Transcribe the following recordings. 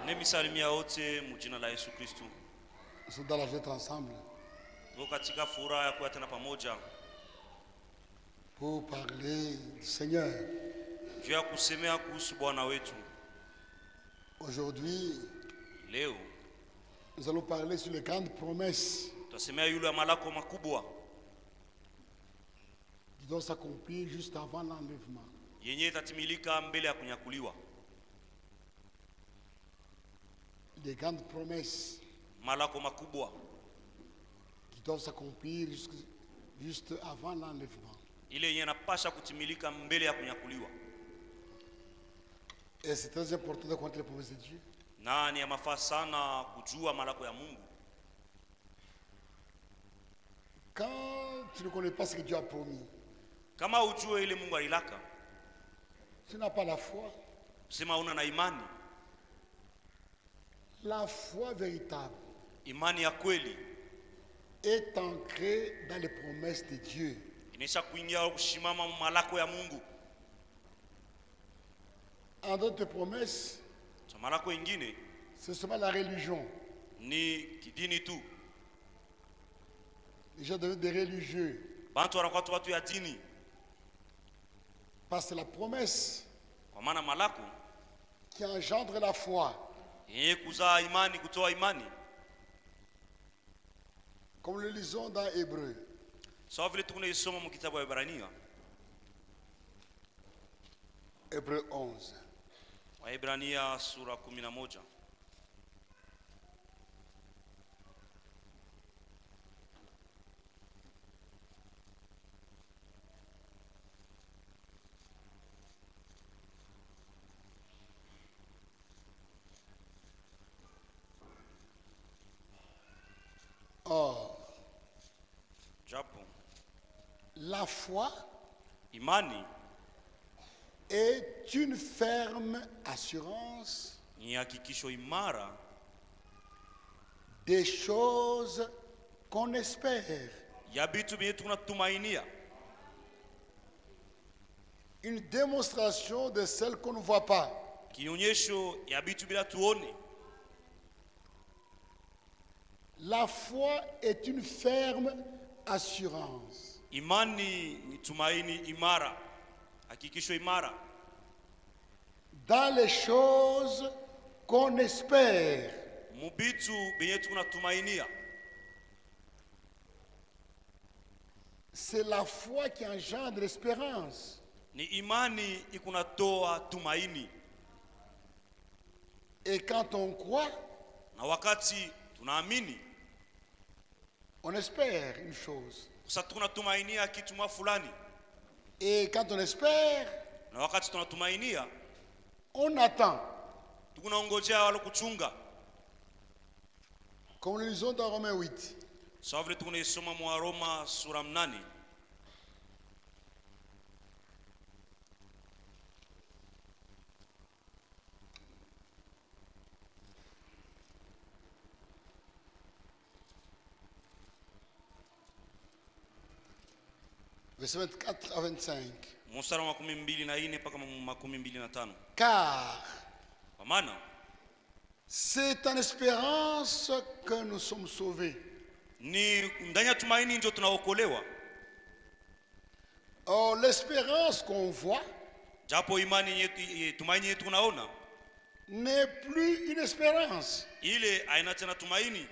Nemisalimia wote mjina la Yesu Kristo. Nous sommes dans la joie ensemble Tuko katika furaha ya kuwa tena pamoja pour parler du Seigneur. juu ya kusemea kuhusu Bwana wetu. Aujourd'hui, Leo nous allons parler sur les grandes promesses tutasemea yule malako makubwa qui doivent s'accomplir juste avant l'enlèvement. yenye itatimilika mbele ya kunyakuliwa. Les grandes promesses Malako makubwa qui doivent s'accomplir juste avant l'enlèvement. ile yenye inapasha kutimilika mbele ya kunyakuliwa. Et c'est très important de connaître les promesses de Dieu. Na ni ya mafaa sana kujua malako ya Mungu. Quand tu ne connais pas ce que Dieu a promis, Kama ujue ile Mungu alilaka, tu n'as pas la foi. sema una na imani. La foi véritable Imani ya kweli est ancrée dans les promesses de Dieu. inaisha kuingia kushimama malako ya Mungu. En d'autres promesses, So malako ingine c'est seulement la religion. ni kidini tu. Les gens deviennent des religieux. Bantu wanakuwa watu ya dini. Parce que la promesse Kwa maana malako qui engendre la foi, yenye kuzaa imani, kutoa imani. comme le lisons dans Hébreu, Sawa vile tunaisoma mu kitabu ya Ibrania, Hébreu 11. Waebrania sura 11. Or, Japo la foi imani est une ferme assurance ni hakikisho imara des choses qu'on espère, ya vitu vyenye tunatumainia, une démonstration de celles qu'on ne voit pas. kionyesho ya vitu bila tuone. La foi est une ferme assurance Imani ni tumaini imara, hakikisho imara dans les choses qu'on espère. mu vitu vyenye tunatumainia. C'est la foi qui engendre l'espérance. Ni imani ikunatoa tumaini, Et quand on croit, na wakati tunaamini on espère une chose. sasa tunatumainia kitu mwa fulani, Et quand on espère, na wakati tunatumainia on attend. tunaongojea wale kuchunga. Comme nous lisons dans Romains 8. Sawa vile tunaisoma mu Roma sura 8. Versets 24 à 25. Mstari wa 24 mpaka 25. Car Kwa maana c'est en espérance que nous sommes sauvés. ni ndani ya tumaini ndio tunaokolewa. Or, l'espérance qu'on voit Japo imani yetu, tumaini yetu tunaona n'est plus une espérance. ile haina tena tumaini.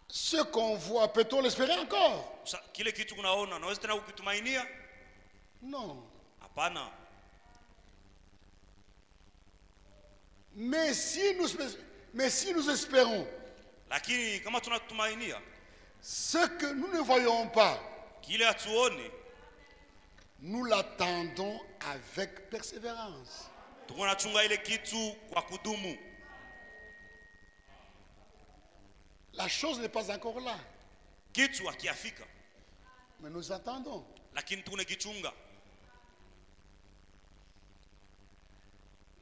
Ce qu'on voit, peut-on l'espérer encore? Kile kitu kunaona naweza tena kukitumainia? Non. Hapana. Mais si nous espérons Lakini kama tunatumainia ce que nous ne voyons pas, kile hatuone, nous l'attendons avec persévérance. tunachunga ile kitu kwa kudumu. La chose n'est pas encore là, Kitu hakiafika, mais nous attendons. lakini tunakichunga.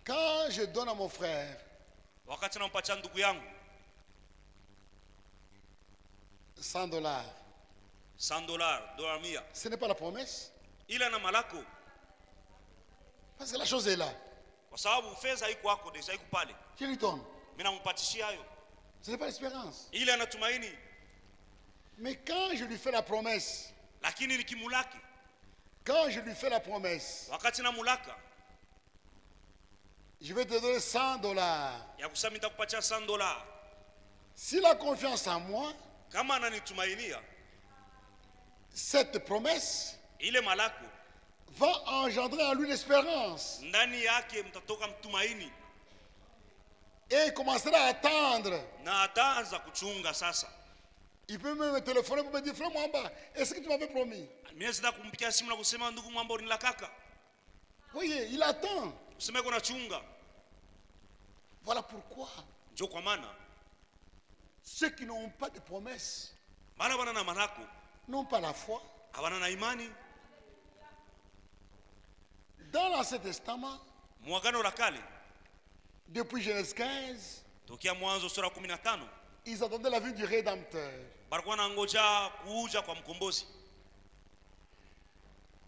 Quand je donne à mon frère Wakati nampatia ndugu yangu $100, $100, dola 100, ce n'est pas la promesse, ila na malako, parce que la chose est là. Kwa sababu fedha haiko kwako, deja iko pale. Je lui donne. Mimi nampatishia hayo. Ce n'est pas l'espérance. Ile anatumaini. Mais quand je lui fais la promesse, Lakini nikimulaki, quand je lui fais la promesse, wakati na mulaka je vais te donner $100. ya kusema nitakupatia $100. S'il a confiance en moi, Kama ananitumainia, cette promesse ile malako va engendrer en lui l'espérance. ndani yake mtatoka mtumaini, Et il commencera à attendre. na ataanza kuchunga sasa. Il peut même me téléphoner pour me dire, frère Mwamba, est-ce que tu m'avais promis? Mimi sita kumpikia simu na kusema ndugu Mwamba ni la kaka. Voyez, il attend. Useme kuna chunga. Voilà pourquoi Ndio kwa maana ceux qui n'ont pas de promesse bana bana na malako n'ont pas la foi. hawana na imani. Dans l'Ancien Testament, Mwagano la kale depuis Genèse 15, tokea Mwanzo sura 15 ils attendaient la venue du Rédempteur. balikuwa na ngoja kuja kwa mkombozi,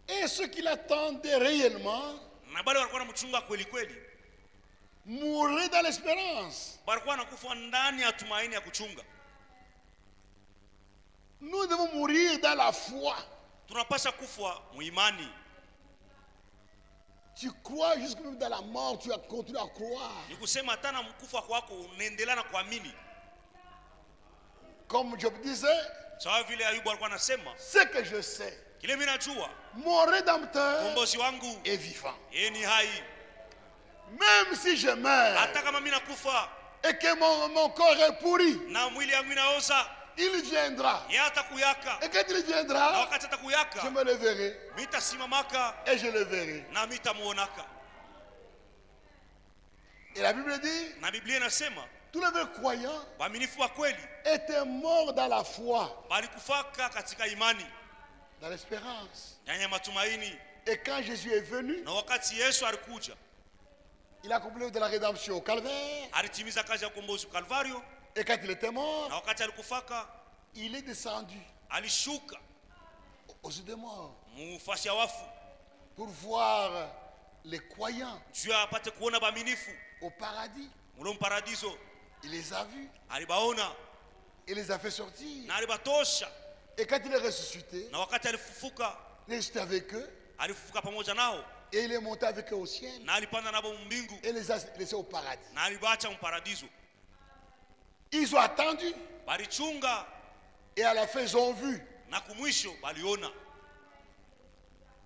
Et ceux qui l'attendaient réellement na bale walikuwa na mchunga kweli kweli, mouraient dans l'espérance. balikuwa nakufa ndani ya tumaini ya kuchunga. Nous devons mourir dans la foi. Tunapasha kufa muimani. Tu crois jusque même dans la mort, tu as continué à croire. Ni kusema hata na mkufa kwako unaendelea na kuamini. Comme Job disait, Sawa vile Ayubu alikuwa anasema, ce que je sais, kile mimi najua mon Rédempteur mkombozi wangu est vivant. yeye ni hai. Même si je meurs Hata kama mimi nakufa et que mon corps est pourri, na mwili yangu inaoza, il viendra. yeye atakuyaka. Et quand il Na viendra, wakati je atakuyaka, me leverai mitasimamaka et je le verrai. na mitamuonaka. Et la Bible dit, Na Biblia inasema tous les vrais croyants waaminifu wa kweli étaient morts dans la foi, balikufaka katika imani, dans l'espérance. ndani ya matumaini. Et quand Jésus est venu, Na wakati Yesu alikuja, il a accompli de la rédemption au calvaire. alitimiza kazi ya ukombozi Kalvario. Et quand il était mort, Na wakati alikufaka, il est descendu alishuka aux yeux des morts mufasi ya wafu pour voir les croyants juu apate kuona baaminifu au paradis. mulo mparadiso. Il les a vus, Alibaona il les a fait sortir. na alibatosha. Et quand il est ressuscité, Na wakati alifufuka, il est resté avec eux alifufuka pamoja nao, et il est monté avec eux au ciel na alipanda nabo mbingu, et les a laissés au paradis. na alibacha mparadiso. Ils ont attendu Balichunga et à la fin ils ont vu. na kumwisho baliona.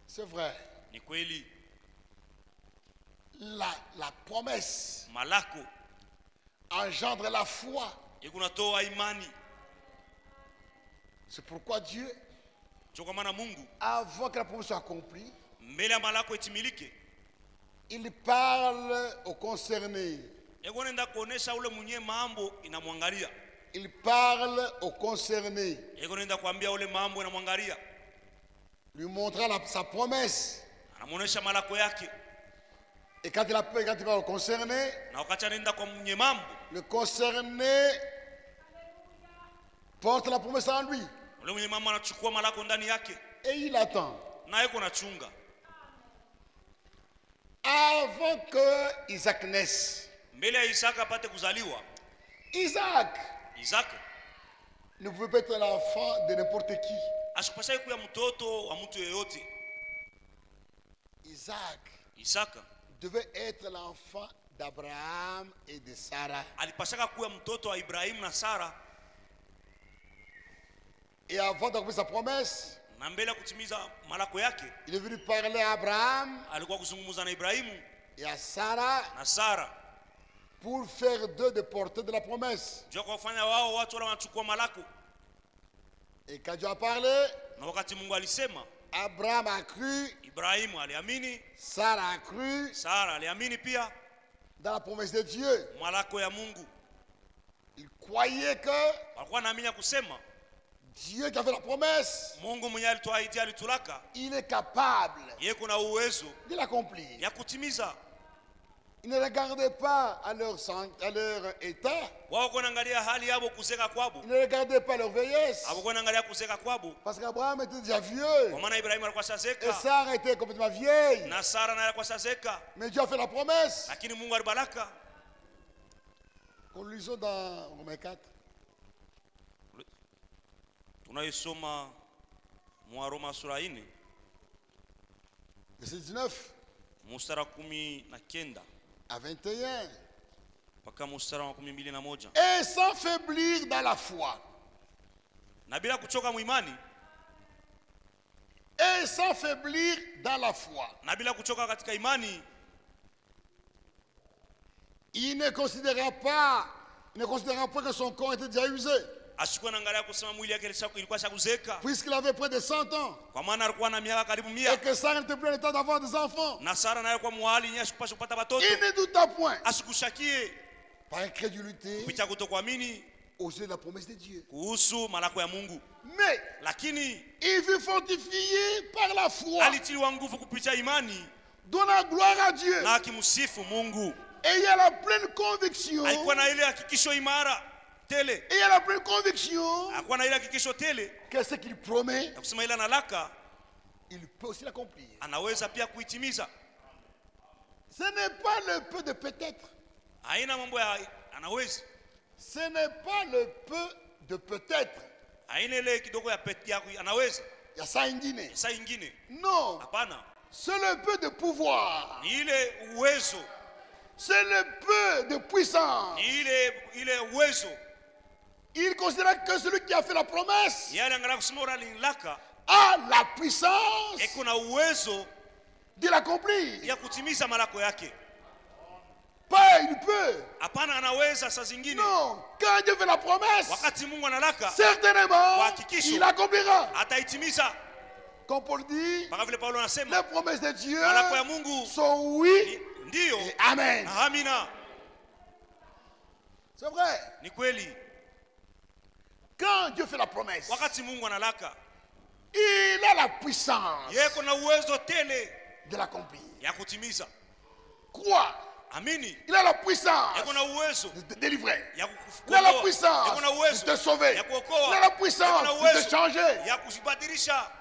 C'est vrai. Ni kweli La promesse malako engendre la foi. ikunatoa imani. C'est pourquoi Dieu, Ndio kwa maana Mungu avant que la promesse soit accomplie, mbele ya malako itimilike, il parle aux concernés. eko nenda kuonesha ule mwenye mambo inamwangalia. Il parle aux concernés, Eko nenda kuambia ule mambo inamwangalia, lui montrant sa promesse. anamuonesha malako yake. Et quand il parle aux concernés, Na wakati anaenda kwa mwenye mambo, le concerné porte la promesse en lui ule mwenye mambo anachukua malako ndani yake, et il attend. na eko nachunga. Avant que Isaac naisse, Mbele ya Isaka apate kuzaliwa, Isaac Isaka ne pouvait pas être l'enfant de n'importe qui. asikupasha kuwa mtoto wa mtu yeyote. Isaac Isaka devait être l'enfant d'Abraham et de Sarah. alipashaka kuwa mtoto wa Ibrahimu na Sara. Et avant d'accomplir sa promesse, Na mbele ya kutimiza malako yake, il est venu parler à Abraham alikuwa kuzungumza na Ibrahimu et à Sarah na Sara, pour faire d'eux des porteurs de la promesse. juu ya kuwafanya wao watu wale wanachukua malako. Et quand Dieu a parlé, Na wakati Mungu alisema, Abraham a cru, Ibrahimu aliamini, Sarah a cru Sara aliamini pia dans la promesse de Dieu. malako ya Mungu. Il croyait que Walikuwa naamini ya kusema Dieu qui a fait la promesse, Mungu mwenye alituahidia alitulaka, il est capable yeye kuna uwezo de l'accomplir. ya kutimiza. Il Ils ne regardaient pas à leur état. wako naangalia hali yabo kuzeka kwabo, Ils ne regardaient pas leur vieillesse. wako naangalia kuzeka kwabo, Parce qu'Abraham était déjà vieux. kwa maana Ibrahimu alikuwa Et shazeka Sarah était complètement vieille. na Sara naye alikuwa shazeka, Mais Dieu a fait la promesse. lakini Mungu alibaraka. Nous lisons dans Romains 4. Tunaisoma mwa Roma sura 4 Verset 19 mstari wa 19 à 21. mpaka mstari wa 21. Et sans faiblir dans la foi. Na bila kuchoka muimani, Et sans faiblir dans la foi. na bila kuchoka katika imani, Il ne considéra pas que son corps était déjà usé. asikuwa naangalia kusema mwili yake ilikuwa shakuzeka, Puisqu'il avait près de 100 ans. kwa maana alikuwa na miaka karibu Et 100, que Sarah n'était plus en état d'avoir des enfants. na Sara naye kwa muhali nyinyi asikupasha kupata watoto. Il ne douta point. Asikushakie Par incrédulité kupitia kutokuamini au sujet de la promesse de Dieu. kuhusu malako ya Mungu, Mais lakini il fut fortifié par la foi. alitiliwa nguvu kupitia imani Donnant gloire à Dieu. na akimsifu Mungu. Ayant la pleine conviction. Alikuwa na ile hakikisho imara tele, Ayant la pleine conviction alikuwa na ile hakikisho tele que ce qu'il promet, ya kusema ile analaka il peut aussi l'accomplir. anaweza pia kuitimiza. Ce n'est pas le peu de peut-être. Haina mambo ya anaweza, Ce n'est pas le peu de peut-être. haina ile kidogo ya anaweza. Il y a ça ingine. Saa ingine Non. hapana, C'est le peu de pouvoir. ni ile uwezo, C'est le peu de puissance. ni ile uwezo. Il considère que celui qui a fait la promesse Yale angalia kusema ora lilaka a la puissance eko na uwezo de l'accomplir. ya kutimiza malako yake. Pas il peut. Hapana, anaweza saa zingine. Non. Quand Dieu fait la promesse, Wakati Mungu analaka certainement, Kwa hakikisho. il accomplira. ataitimiza. Comme Paul dit, Mpaka vile Paulo anasema les promesses de Dieu malako ya Mungu sont oui ndiyo et amen. na amina. C'est vrai. Ni kweli, Quand Dieu fait la promesse, wakati Mungu analaka il a la puissance yeko na uwezo tele de l'accomplir. ya kutimiza. Crois. Amini, Il a la puissance yeko na uwezo de te délivrer. ya Il a la kukuokoa, puissance yeko na de uwezo te sauver. ya Il kuokoa, a la puissance yeko na de te uwezo changer. ya kujibadilisha.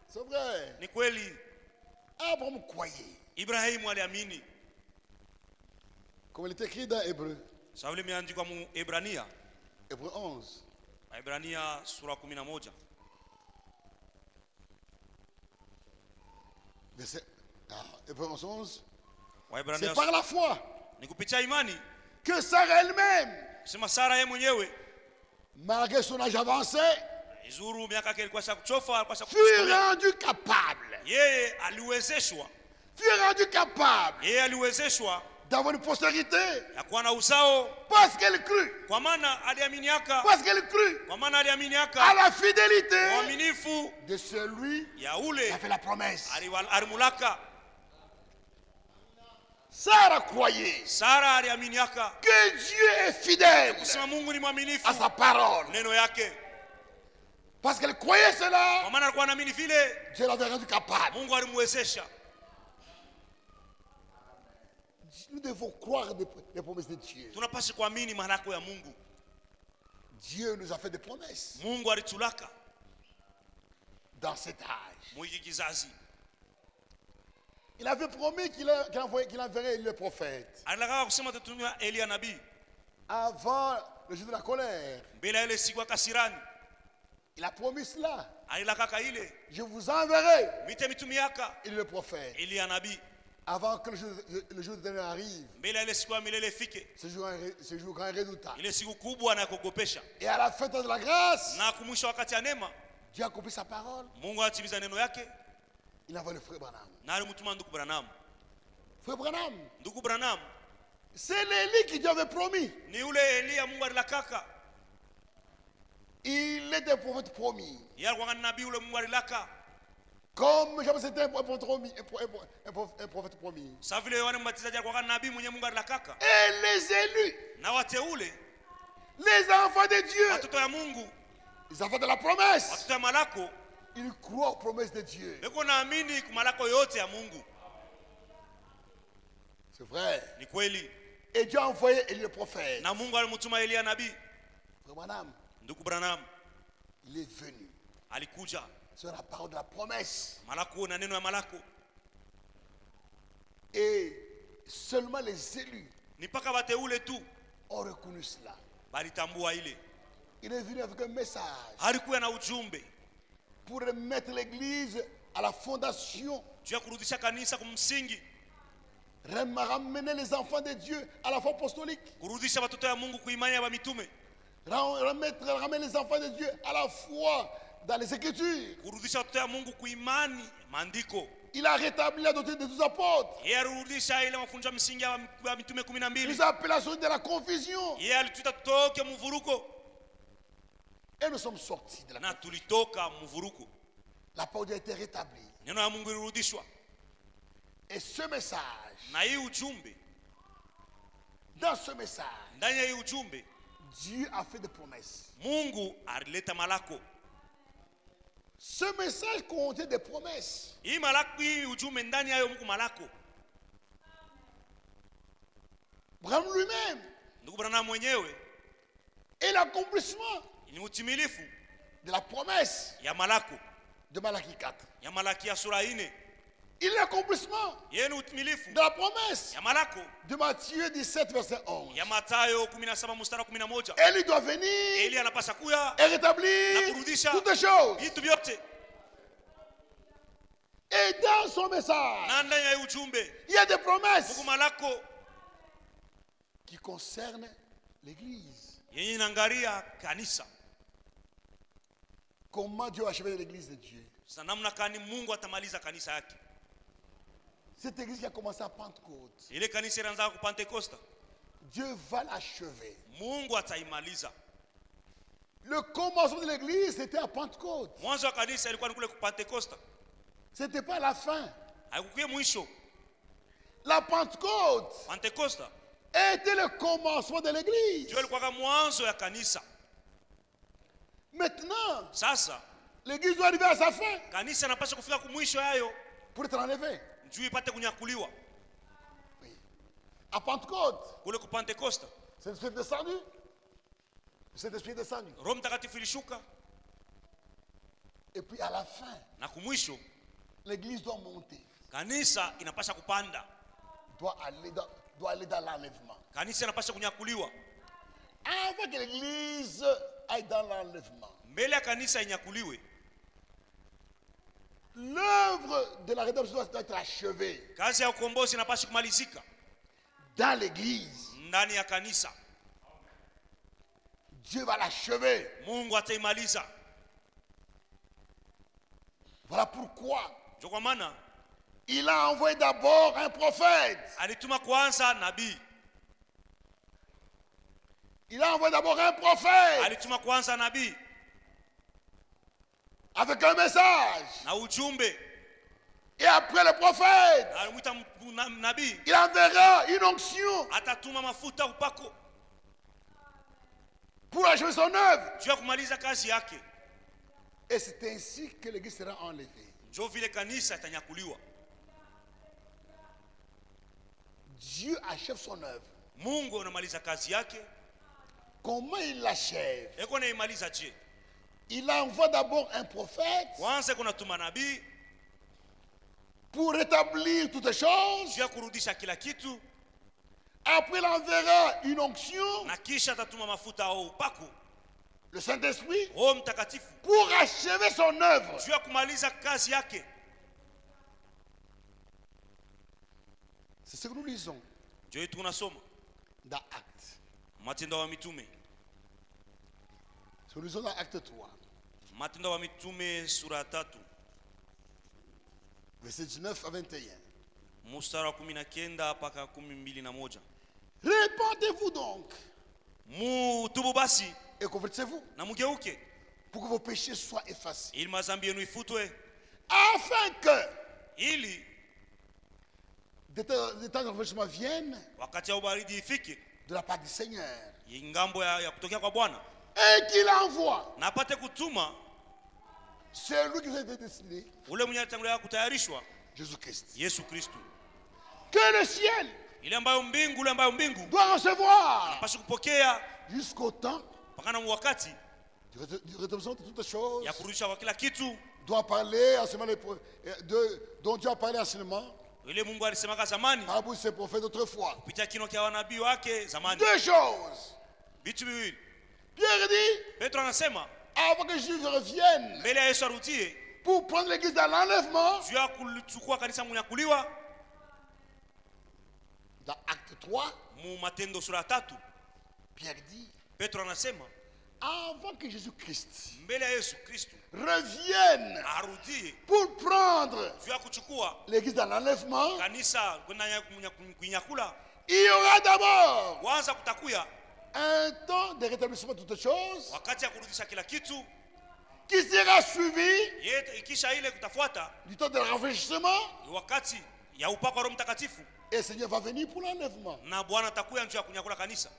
C'est vrai. Ni kweli, Abraham croyait. Ibrahimu aliamini, Comme il est écrit dans Hébreu, sawa vile imeandikwa mu Ebrania, Hébreu 11. Ebrania sura 11 Verset, Hébreu 11. Waebrania, C'est par la foi ni kupitia imani que Sarah elle-même, kusema Sara yeye mwenyewe malgré son âge avancé, izuru miaka yake ilikuwa shakuchofa, alikuwa fut shakuchoka, rendu capable. yeye aliwezeshwa, Fut rendu capable yeye aliwezeshwa d'avoir une postérité ya kuwa na uzao, parce qu'elle crut. kwa maana aliaminiaka, Parce qu'elle crut kwa maana à aliaminiaka la fidélité uaminifu de celui ya qui ule a fait la promesse. alimulaka. Sarah croyait Sara aliaminiaka que Dieu est fidèle kusema Mungu ni mwaminifu à sa parole. neno yake, Parce qu'elle croyait kwa cela, maana alikuwa anaamini vile Dieu l'avait rendu capable. Mungu alimwezesha. Nous devons croire les promesses de Dieu. Tunapaswa kuamini malako ya Mungu. Dieu nous a fait des promesses Mungu alitulaka dans cet âge. mwiki kizazi, Il avait promis qu'il enverrait le prophète alitaka kusema tutumia Elia nabii avant le jour de la colère. mbele ya ile siku ya kasirani. Il a promis cela. Alilakaka ile Je vous enverrai, mite mitumiaka il est le prophète. Elia nabii Avant que le jour de dernier arrive, mbele ya ile siku ya milele ifike, ce jour grand et redoutable. ile siku kubwa na kugopesha. Et à la fête de la grâce, Na kumwisha wakati ya neema, Dieu a accompli sa parole. Mungu atimiza neno yake Il envoie le frère Branham. na alimtuma ndugu Branham. Frère Branham, Ndugu Branham c'est l'Élie qui Dieu avait promis. ni ule Elia Mungu alilakaka. Il était prophète promis. Yeye alikuwa ni nabii ule Mungu alilaka. Comme Jean c'était un prophète promis. Sasa vile Yohana Mbatizaji alikuwa ni nabii mwenye Mungu alilakaka. Et les élus, Na wateule, les enfants de Dieu, watoto ya Mungu, les enfants de la promesse, watoto ya malako, ils croient aux promesses de Dieu. beko naamini ku malako yote ya Mungu. C'est vrai. Ni kweli. Et Dieu a envoyé Élie le prophète. Na Mungu alimtuma Elia nabii. Frère Branham, Ndugu Branham il est venu. alikuja. C'est la parole de la promesse. Malako na neno ya malako. Et seulement les élus Ni paka bateule tu ont reconnu cela. balitambua ile. Il est venu avec un message Alikuwa na ujumbe pour remettre l'église à la fondation, juu ya kurudisha kanisa kumsingi, ramener les enfants de Dieu à la foi apostolique, kurudisha watoto ya Mungu kuimani ya mitume, ramener les enfants de Dieu à la foi dans les Écritures. kurudisha watoto ya Mungu kuimani maandiko. Il a rétabli la doctrine des 12 apôtres. Yeye alirudisha ile mafunzo ya msingi ya mitume Il 12. nous a appelés à sortir de la confusion. Yeye alituita tutoke mvuruko Et nous sommes sortis de la na confusion. tulitoka mvuruko. La parole a été rétablie. Neno ya Mungu ilirudishwa. Et ce message, Na hii ujumbe, dans ce message, ndani ya hii ujumbe Dieu a fait des promesses. Mungu alileta malako. Ce message contenait des promesses. Hii malako, hii ujumbe ndani ya Mungu malako. Branham lui-même Ndugu Branham mwenyewe est l'accomplissement ni utimilifu de la promesse ya malako de Malachie 4. ya Malaki ya sura 4. Il est l'accomplissement Yeye ni utimilifu de la promesse ya malako de Matthieu 17, verset 11. ya Mathayo 17 mstari 11. Elle doit venir Eli anapasha kuya et rétablir na kurudisha toutes les choses. vitu vyote. Et dans son message, Na ndani ya hii ujumbe il y a des promesses Mungu malako qui concernent l'Église. yenye inaangalia kanisa. Comment Dieu a achevé l'Église de Dieu. Sasa namna kani Mungu atamaliza kanisa yake. Cette Église qui a commencé à Pentecôte, Ile kanisa ilianza ku Pentecoste. Dieu va l'achever. Mungu ataimaliza. Le commencement de l'Église, c'était à Pentecôte. Mwanzo wa kanisa ilikuwa ni kule ku Pentecoste. Ce n'était pas la fin. Haikukuwa mwisho. La Pentecôte Pentecoste était le commencement de l'Église. ndio ilikuwa mwanzo ya kanisa. Maintenant, Sasa l'Église doit arriver à sa fin kanisa inapaswa kufika kumwisho yayo pour être enlevée. juu ipate kunyakuliwa. Oui. À Pentecôte, Kule ku Pentecoste c'est l'Esprit descendu. Cet esprit est descendu. Roho Mtakatifu ilishuka, Et puis à la fin, na kumwisho l'Église doit monter, kanisa inapasha kupanda, doit aller dans l'enlèvement. kanisa inapasha kunyakuliwa. Avant que l'Église aille dans l'enlèvement, Mbele ya kanisa inyakuliwe, l'œuvre de la rédemption doit être achevée kazi ya ukombozi inapasha kumalizika dans l'Église. ndani ya kanisa. Dieu va l'achever. Mungu ataimaliza. Voilà pourquoi Ndio kwa maana il a envoyé d'abord un prophète. alituma kwanza nabii, Il a envoyé d'abord un prophète alituma kwanza nabii avec un message. na ujumbe. Et après le prophète, Alimwita nabii, il enverra une onction atatuma mafuta upako pour achever son œuvre. juu ya kumaliza kazi yake. Et c'est ainsi que l'Église sera enlevée. Ndio vile kanisa itanyakuliwa. Dieu achève son œuvre. Mungu anamaliza kazi yake. Comment il l'achève? Eko naimaliza je? Il envoie d'abord un prophète Kwanza kuna tuma nabii pour rétablir toutes les choses. juu ya kurudisha kila kitu, Après, il enverra une onction, na kisha atatuma mafuta au upako, le Saint-Esprit, Roho Mtakatifu pour achever son œuvre. juu ya kumaliza kazi yake. C'est ce que nous lisons Ndio hii tunasoma dans Actes. Matendo ya Mitume, Ce que nous lisons dans Acte 3, Matendo ya Mitume sura 3 versets 19 à 21. mstari wa 19 mpaka 21. Répentez-vous donc Mutubu basi et convertissez-vous na mugeuke pour que vos péchés soient effacés. ili mazambi yenu ifutwe, Afin que ili des temps de renversement viennent wakati ya ubaridi ifike de la part du Seigneur. ngambo ya kutokea kwa Bwana, Et qu'il envoie na apate kutuma celui qui vous a été destiné, ule mwenye alitangulia kutayarishwa, Jésus-Christ. Yesu Kristo. Que le ciel ile ambayo mbingu doit recevoir anapaswa kupokea jusqu'au temps pakana wakati du rétablissement de toutes choses. ya kurudisha kwa kila kitu Doit parler dont Dieu a parlé anciennement ile Mungu alisemaka zamani par la bouche de ses prophètes d'autrefois. kupitia kinywa cha wanabii wake zamani. Deux choses. Vitu viwili. Pierre dit, Petro anasema avant que Jésus revienne mbele ya Yesu arudie pour prendre l'église dans l'enlèvement, juu ya kuchukua kanisa mnyakuliwa, dans Acte 3, mu Matendo sura 3, Pierre dit, Petro anasema avant que Jésus-Christ mbele ya Yesu Kristo revienne arudie pour prendre juu ya kuchukua l'église dans l'enlèvement, kanisa kwenda kunyakula, il y aura d'abord kwanza kutakuya un temps de rétablissement de toutes choses wakati ya kurudisha kila kitu, qui sera suivi ikisha ile kutafuata du temps de rafraîchissement, wakati ya upako wa Roho Mtakatifu, et le Seigneur va venir pour l'enlèvement. na Bwana atakuya juu ya kunyakula kanisa.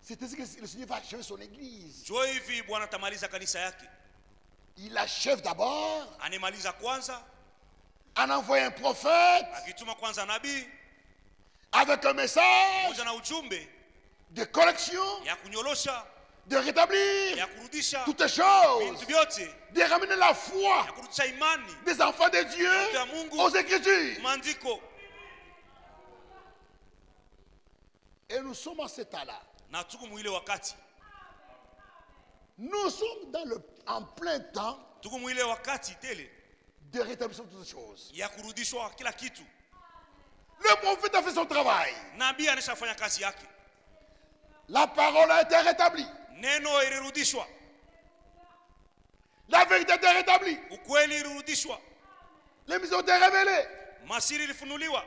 C'est ainsi que le Seigneur va achever son église. Jo hivi Bwana atamaliza kanisa yake. Il achève d'abord Anemaliza kwanza en envoyant un prophète akituma kwanza nabii avec un message moja na ujumbe de correction, ya kunyolosha, de rétablir ya kurudisha toutes choses, vitu vyote, de ramener la foi ya kurudisha imani des enfants de Dieu ya Mungu aux Écritures. maandiko. Et nous sommes en ce temps-là. Na tuko mwile wakati, Nous sommes en plein temps tuko mwile wakati tele de rétablissement de toutes choses. ya kurudishwa kila kitu. Le prophète a fait son travail. Nabii anashafanya kazi yake, La parole a été rétablie. neno ilirudishwa, La vérité a été rétablie. ukweli ilirudishwa, Les missions ont été révélées. masiri ilifunuliwa.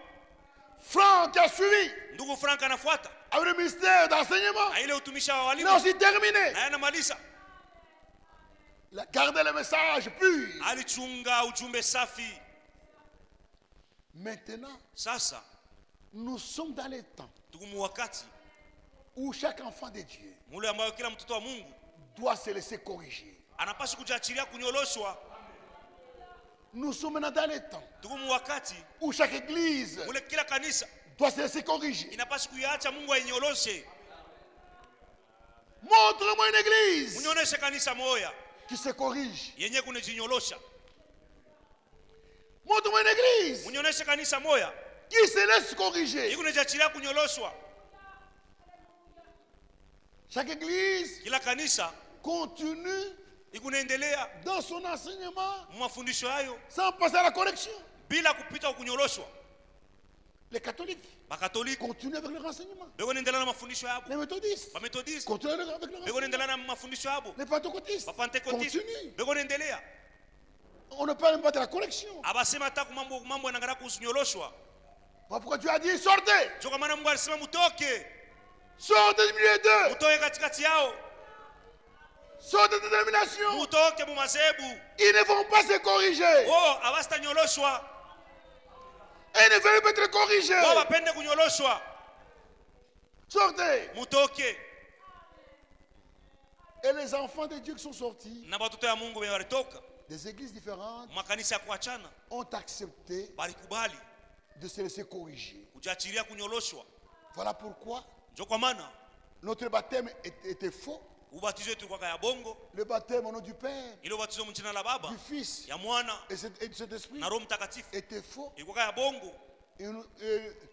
Franck qui a suivi Ndugu Frank anafuata avec le ministère d'enseignement. na ile utumisha wa Il walimu a aussi terminé. na anamaliza, Il a gardé le message pur. alichunga ujumbe safi. Maintenant, Sasa nous sommes dans les temps tuko mu wakati où chaque enfant de Dieu mule ambayo kila mtoto wa Mungu doit se laisser corriger. anapaswa kujiachilia kunyoloshwa. Nous sommes maintenant dans les temps Tuko mu wakati où chaque église mule kila kanisa doit se laisser corriger. inapaswa kuiacha Mungu ainyoloshe. Montre-moi une église Unioneshe kanisa moya qui se corrige. yenye kunejinyolosha. Montre-moi une église Unioneshe kanisa moya qui se laisse corriger. ikunejiachilia kunyoloshwa. Chaque église Kila kanisa continue ikunaendelea dans son enseignement mafundisho hayo sans passer à la correction. bila kupita kunyoloshwa. Les catholiques Bakatoliki continuent avec leur enseignement. beko naendelea na mafundisho yabo, Les méthodistes Bamethodiste continuent avec leur beko enseignement. naendelea na mafundisho yabo, Les pentecôtistes Bapentekoste continuent. beko naendelea. On ne parle même pas de la correction. Abasema hata mambo yanangara kunyoloshwa. Pourquoi Dieu a dit sortez, Ndio kwa maana Mungu alisema mutoke, sortez du milieu d'eux, mutoke katikati yao, sortez de dénomination. mutoke mu mazebu. Ils ne vont pas se corriger. Oh, abastanyoloshwa. Ils ne veulent pas être corrigés. Oh, bapende kunyoloshwa. Sortez. Mutoke. Et les enfants de Dieu qui sont sortis Na batoto ya Mungu wenye walitoka des églises différentes makanisa ya kuachana ont accepté balikubali de se laisser corriger. kujiachilia kunyoloshwa. Voilà pourquoi Ndio kwa maana notre baptême était faux. ubatizo wetu kwa ya bongo, Le baptème au nom du Père, ile ubatizo mjina la Baba, du Fils ya Mwana et de cet Esprit na Roho Mtakatifu était faux. ilikuwa ya bongo. Et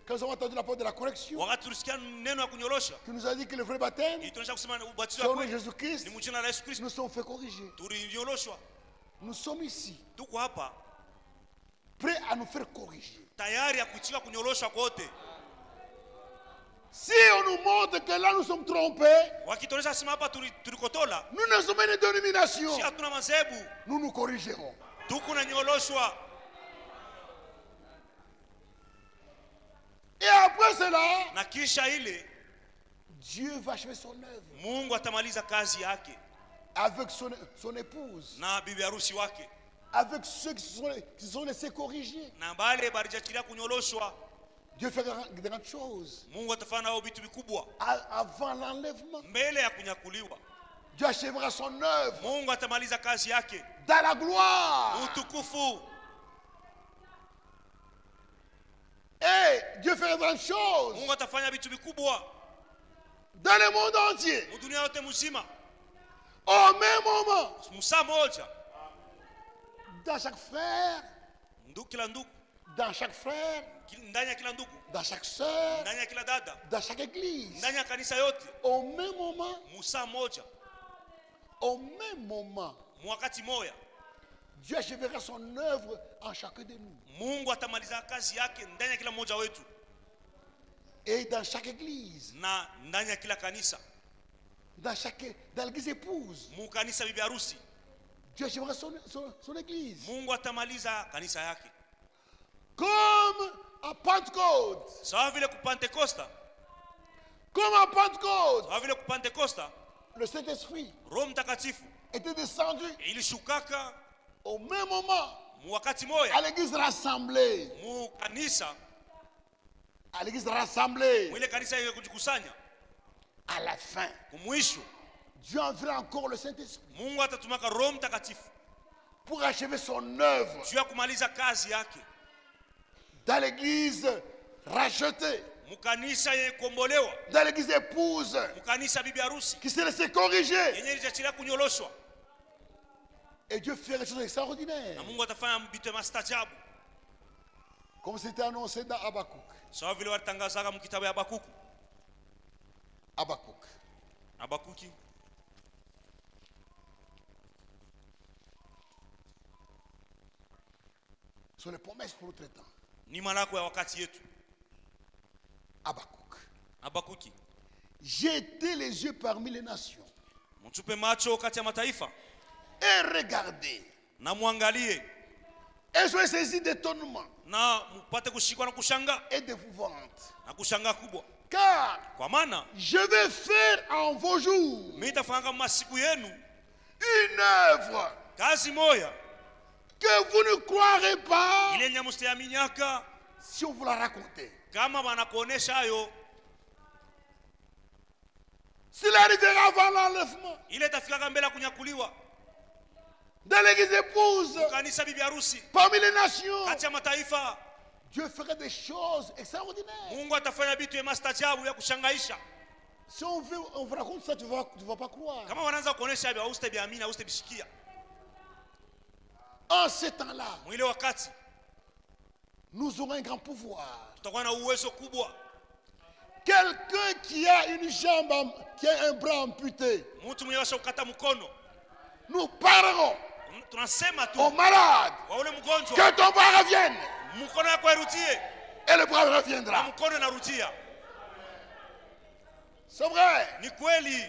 quand nous avons entendu la parole de la correction, Wakati tulisikia neno ya kunyolosha, qui nous a dit que le vrai baptême, ilituonyesha kusema ubatizo c'est wa au nom de kweli Jésus-Christ, ni mjina la Yesu Kristo. nous sommes fait corriger. Tulinyoloshwa, Nous sommes ici, tuko hapa prêts à nous faire corriger. tayari ya kuitika kunyoloshwa kote. Si on nous montre que là nous sommes trompés, Wakituonyesha sema hapa tulikotola, nous ne sommes pas une dénomination, si hatuna mazebu, nous nous corrigerons. tuko na nyoloshwa. Et après cela, Na kisha ile Dieu va achever son œuvre Mungu atamaliza kazi yake avec son épouse, na bibi harusi wake, avec ceux qui sont laissés corriger. na bale balijachilia kunyoloshwa. Dieu fait de grandes choses. Mungu atafanya nao vitu vikubwa Avant l'enlèvement, mbele ya kunyakuliwa. Dieu achèvera son œuvre Mungu atamaliza kazi yake dans la gloire. utukufu. Et Dieu fait de grandes choses Mungu atafanya vitu vikubwa dans le monde entier. mudunia yote mzima. Au même moment, Musa moja dans chaque frère, kila ndugu, dans chaque frère, ndani ya kila ndugu, dans chaque sœur, ndani ya kila dada, dans chaque église. ndani ya kanisa yote. Au même moment, Musa moja au même moment, mwakati moya Dieu achèvera son œuvre en chacun de nous. Mungu atamaliza kazi yake ndani ya kila mmoja wetu Et dans chaque église, na ndani ya kila kanisa. dans l'église épouse, Mu kanisa bibi harusi Dieu achèvera son église. Mungu atamaliza kanisa yake. Comme à Pentecôte, Sawa vile ku Pentekosta, comme à Pentecôte, sawa vile ku Pentekosta le Saint-Esprit Roho Mtakatifu était descendu ilishukaka au même moment mu wakati à moya l'église rassemblée. mu kanisa, À l'église rassemblée, mwile kanisa ile kujikusanya. à la fin, Kumwisho Dieu enverra encore le Saint-Esprit Mungu atatumaka Roho Mtakatifu pour achever son œuvre juu ya kumaliza kazi yake dans l'église rachetée, mu kanisa yenye kuombolewa, dans l'église épouse mu kanisa bibi harusi qui s'est laissé corriger. yenye ilijachilia kunyoloshwa, Et Dieu fait des choses extraordinaires, na Mungu atafanya vitu vya maajabu comme c'était annoncé dans Habakkuk. sawa vile walitangazaka mu kitabu ya Habakuku. Habakkuk. Habakuki Sur les promesses pour notre temps. ni malako ya wakati yetu. Habakkuk. Habakuki, Jetez les yeux parmi les nations mtupe macho kati ya mataifa et regardez. na muangalie Et soyez saisis d'étonnement na mupate kushikwa na kushanga et d'épouvante. na kushanga kubwa, Car kwa maana je vais faire en vos jours mimi nitafanya masiku yenu une œuvre kazi moya que vous ne croirez pas ile nyamusteaminyaka si on vous la raconte. kama wanakuonesha hayo, S'il arrivera avant l'enlèvement, ile itafikaka mbele ya kunyakuliwa dans l'église épouse, kanisa bibi harusi parmi les nations, kati ya mataifa, Dieu fera des choses extraordinaires. Mungu atafanya vitu vya maajabu ya kushangaisha. Si on vous raconte ça, tu ne vas pas croire. Kama wanaanza kuonesha hivyo, haustabiamini, haustabishikia. En ce temps-là, Mwile wakati nous aurons un grand pouvoir. tutakuwa na uwezo kubwa. Quelqu'un qui a une jambe, qui a un bras amputé, Mtu mwenye washa kukata mkono, nous parlerons tunasema tu aux malades kwa ule mgonjwa, que ton bras revienne. mkono wako irudie Et le bras na reviendra. mkono inarudia. C'est vrai. Ni kweli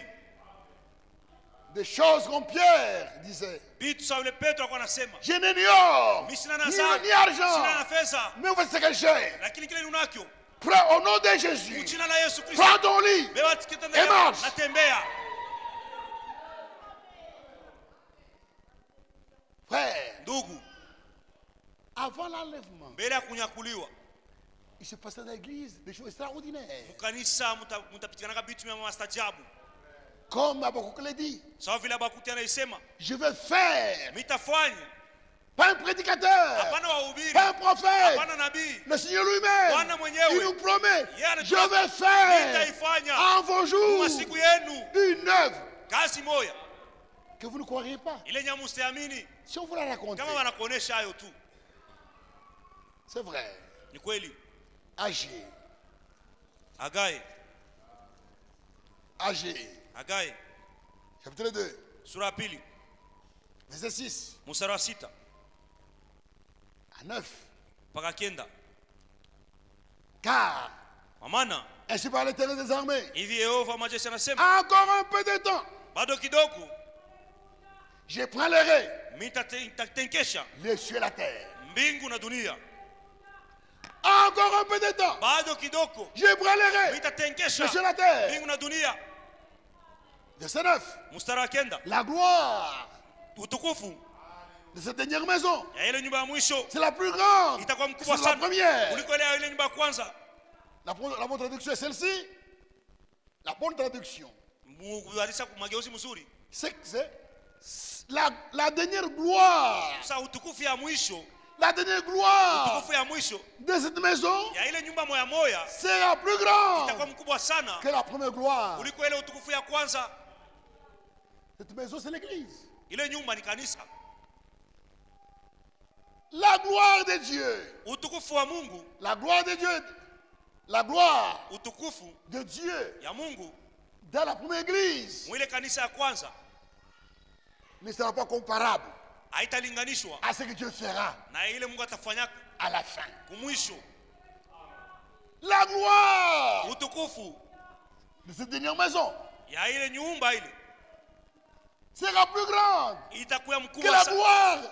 Des choses comme Pierre disait. vitu sawa vile Petro alikuwa anasema, Je n'ai ni or, mimi sina na ni zao, ni argent. sina na fedha, Mais voici ce que j'ai. lakini kile ninakyo Prends au nom de Jésus. jina la Yesu Kristo, Prends ton lit. beba kitanda Et marche. chako, natembea. Frère, Ndugu, avant l'enlèvement, mbele ya kunyakuliwa il se passait dans l'église des choses extraordinaires. mukanisa mutapitikanaka vitu vya maajabu, Comme Habakkuk l'a dit, sawa vile Habakuki anaisema, je vais faire, mitafanya pas un prédicateur, hapana wahubiri, pas un prophète, hapana nabii, le Seigneur lui-même, Bwana mwenyewe. il nous promet, Yeye je anatuambia, vais faire nitaifanya en vos jours kwa siku yenu une œuvre kazi moya que vous ne croiriez pas. ile nyamusteamini. Si on vous la raconte, Kama wanakuonesha hayo tu, c'est vrai. ni kweli. Agir, Hagai, agir. Hagai Chapitre 2, sura ya pili verset 6 mstari wa 6 à 9. mpaka 9. Car, Kwa maana ainsi par l'Éternel des armées, hivi Yehova majeshi anasema, encore un peu de temps, bado kidogo je prendrai nitatenkesha les cieux et la terre. mbingu na dunia. Encore un peu de temps, Bado kidogo je prendrai nitatenkesha les cieux et la terre. mbingu na dunia. Verset 9. Mstari wa 9, La gloire utukufu de cette dernière maison, ya ile nyumba ya mwisho c'est la plus grande. itakuwa C'est mkubwa la sana première. kuliko ile ya ile nyumba ya kwanza. La bonne traduction est celle-ci. La bonne traduction, Muadisa mageuzi mzuri, c'est que c'est la dernière gloire sasa utukufu ya mwisho la dernière gloire utukufu ya mwisho de cette maison ya ile nyumba moya moya sera plus grande itakuwa mkubwa sana que la première gloire. kuliko ile utukufu ya kwanza. Cette maison, c'est l'église. Ile nyumba ni kanisa. La gloire de Dieu. Utukufu wa Mungu, La gloire de Dieu. La gloire utukufu de Dieu ya Mungu dans la première église mwile kanisa ya kwanza ne sera pas comparable haitalinganishwa à ce que Dieu fera na ile Mungu atafanya à la fin. kumwisho. La gloire Utukufu de cette dernière maison ya ile nyumba ile sera plus grande itakuwa que mkubwa la sana, gloire.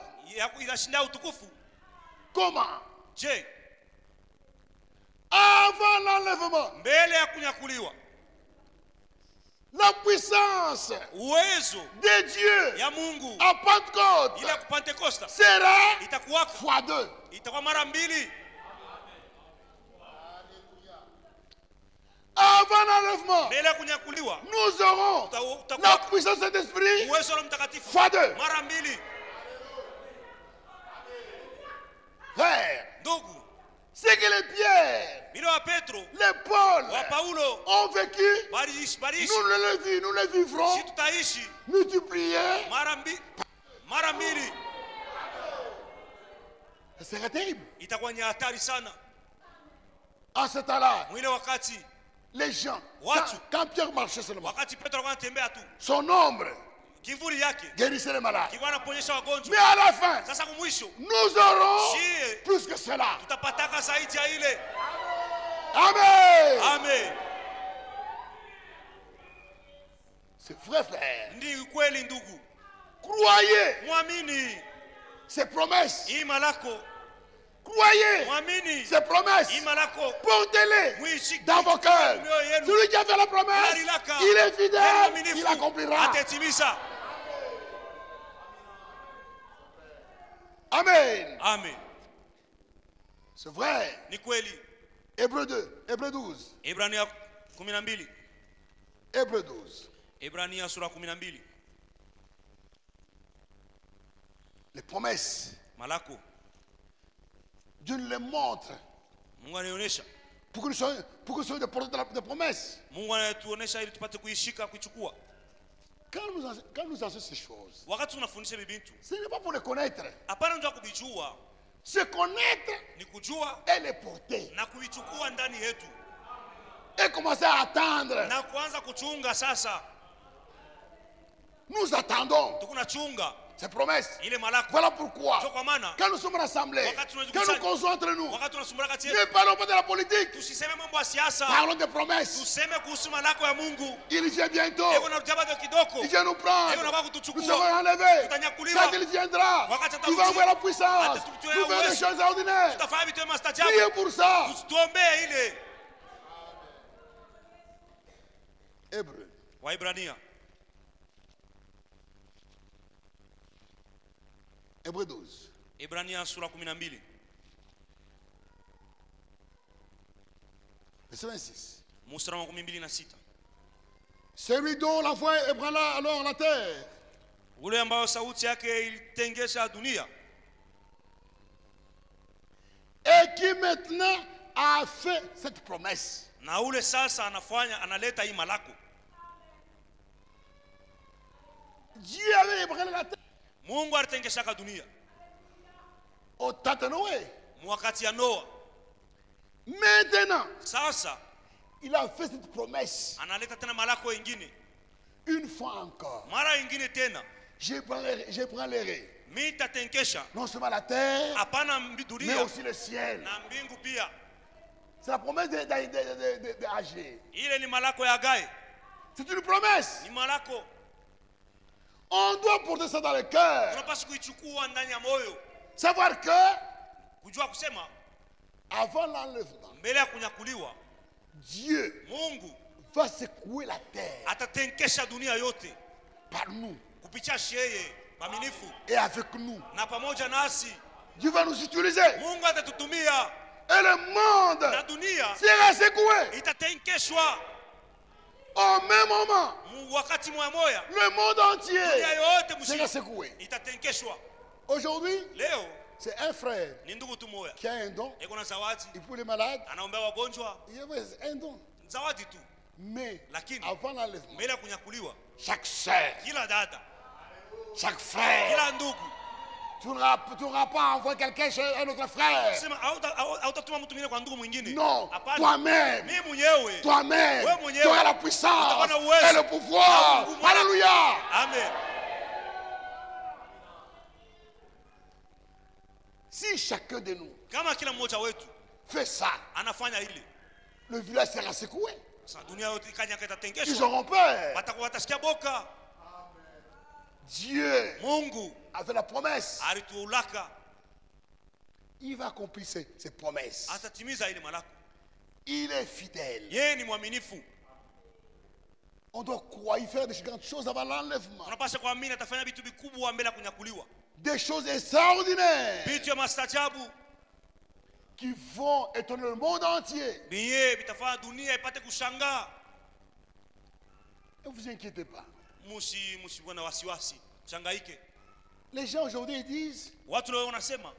inashinda utukufu. Comment? Je, Avant l'enlèvement, mbele ya kunyakuliwa la puissance uwezo de Dieu ya Mungu à Pentecôte ile ya kupentekosta sera itakuwa fois 2. itakuwa mara mbili. Avant l'enlèvement, Mbele ya kunyakuliwa nous aurons la puissance de l'Esprit uwezo wa Roho Mtakatifu fois 2. mara mbili. Frère, Ndugu, c'est que les Pierre, bila wa Petro les Paul wa Paulo ont vécu, barishi nous les vivrons si tutaishi multipliés. mara mbili, Ce serait terrible. itakuwa ni hatari sana. En ce temps-là, Mwile wakati les gens, Watu. quand Pierre marchait seulement, wakati Petro alikuwa anatembea tu, son ombre kivuli yake guérissait les malades. kilikuwa anaponyesha Mais wagonjwa. à la fin, Sasa kumwisho nous aurons si plus que cela. tutapataka zaidi ya ile. Amen. Amen. C'est vrai, frère. Ndi kweli ndugu, Croyez mwamini ces promesses. ima lako, Croyez mwamini ces promesses. ima lako, Portez-les muishi dans vos cœurs. mioyo yenu. Celui qui a fait la promesse, Alilaka. il est Yeye fidèle, mwaminifu, il accomplira. atatimiza. Amen. Amen. C'est vrai. Ni kweli. Hébreu 2, Hébreu 12. Ibrania 12. Hébreu 12. Ibrania sura 12. Les promesses, Malako. Dieu nous les montre Mungu anaonyesha. pour que nous soyons des porteurs de promesses. Mungu anatuonesha ili tupate kuishika kuichukua. Quand nous enseignons ces choses, Wakati tunafundisha bibintu, ce n'est pas pour les connaître. hapana ndio kuvijua, Se connaître ni kujua et les porter. na kuichukua ndani yetu Et commencer à attendre. na kuanza kuchunga. Sasa Nous attendons tukunachunga ces promesses. ile malako. Voilà pourquoi, Ndio kwa maana quand nous sommes rassemblés, quand nous causons entre nous, wakati tunasumbura kati ne yetu, parlons pas de la politique, tusiseme mambo ya siasa, parlons des promesses. tuseme kuhusu malako ya Mungu. Il vient bientôt. Eko na ujaba ndio kidogo, Il vient nous prendre. eko na kwa Nous kutuchukua. serons enlevés. Tutanyakuliwa. Quand il viendra, Wakati nous atarudi, allons voir la puissance. atatutia Nous verrons des uwezo. choses ordinaires. Tutafanya vitu vya maajabu. Priez pour ça. Tuombee ile. Hébreu. Waibrania Hébreu 12. Ibrania sura 12 Verset 26. mstari wa 26. Celui dont la voix ébranla alors la terre Ule ambao sauti yake ilitengesha dunia et qui maintenant a fait cette promesse. na ule sasa analeta hii malako. Dieu avait ébranlé la terre Mungu alitengeshaka dunia au temps de Noé. wakati ya Noa. Maintenant, Sasa il a fait cette promesse analeta tena malako ingine, une fois encore. mara ingine tena, J'ébranlerai mimi nitatenkesha non seulement la terre, hapana mais dunia aussi le ciel. na mbingu pia. C'est la promesse d'Agé. Ile ni malako ya Hagai, C'est une promesse. ni malako On doit porter ça dans le cœur. tunapaswa kuichukua ndani ya moyo, Savoir que, kujua kusema avant l'enlèvement, mbele ya kunyakuliwa Dieu Mungu va secouer la terre atatenkesha dunia yote par nous kupitia sheye maminifu et avec nous. na pamoja nasi. Dieu va nous utiliser. Mungu atatutumia Et le monde na dunia sera secoué itatenkeshwa au même moment. wakati moya Le monde dunia entier yote sera mzima secoué. itatenkeshwa. Aujourd'hui, Leo C'est un frère ni ndugu tu moya qui a un don. eko na zawadi, Et pour les malades, anaombea wagonjwa, il y a un don. zawadi tu. Mais Lakini avant l'enlèvement, mbele ya kunyakuliwa, chaque sœur, kila dada, chaque frère, kila ndugu, tu n'auras pas envoyé quelqu'un chez un autre frère. sema hautatuma mtu mwingine kwa ndugu mwingine. Non, Hapana. toi-même, Mimi mwenyewe. toi-même, Wewe mwenyewe. tu auras la puissance Utakuwa na uwezo. et le pouvoir. Na nguvu. Alléluia. Amen. Si chacun de nous Kama kila mmoja wetu fait ça, anafanya hili, le village sera secoué. sasa dunia yote ikanya Ils itatengeshwa. auront peur. Watasikia boka. Dieu Mungu a fait la promesse. alituulaka, Il va accomplir ses promesses. atatimiza ile malako. Il est fidèle. Yeye ni mwaminifu. On doit croire, il faire des grandes choses avant l'enlèvement. Tunapaswa kuamini atafanya vitu vikubwa mbele ya kunyakuliwa, Des choses extraordinaires vitu ya mastajabu qui vont étonner le monde entier. biye vitafanya dunia ipate kushangaa. Ne vous inquiétez pas. Msiwe na wasiwasi, mshangaike. Les gens aujourd'hui ils disent, Watu leo wanasema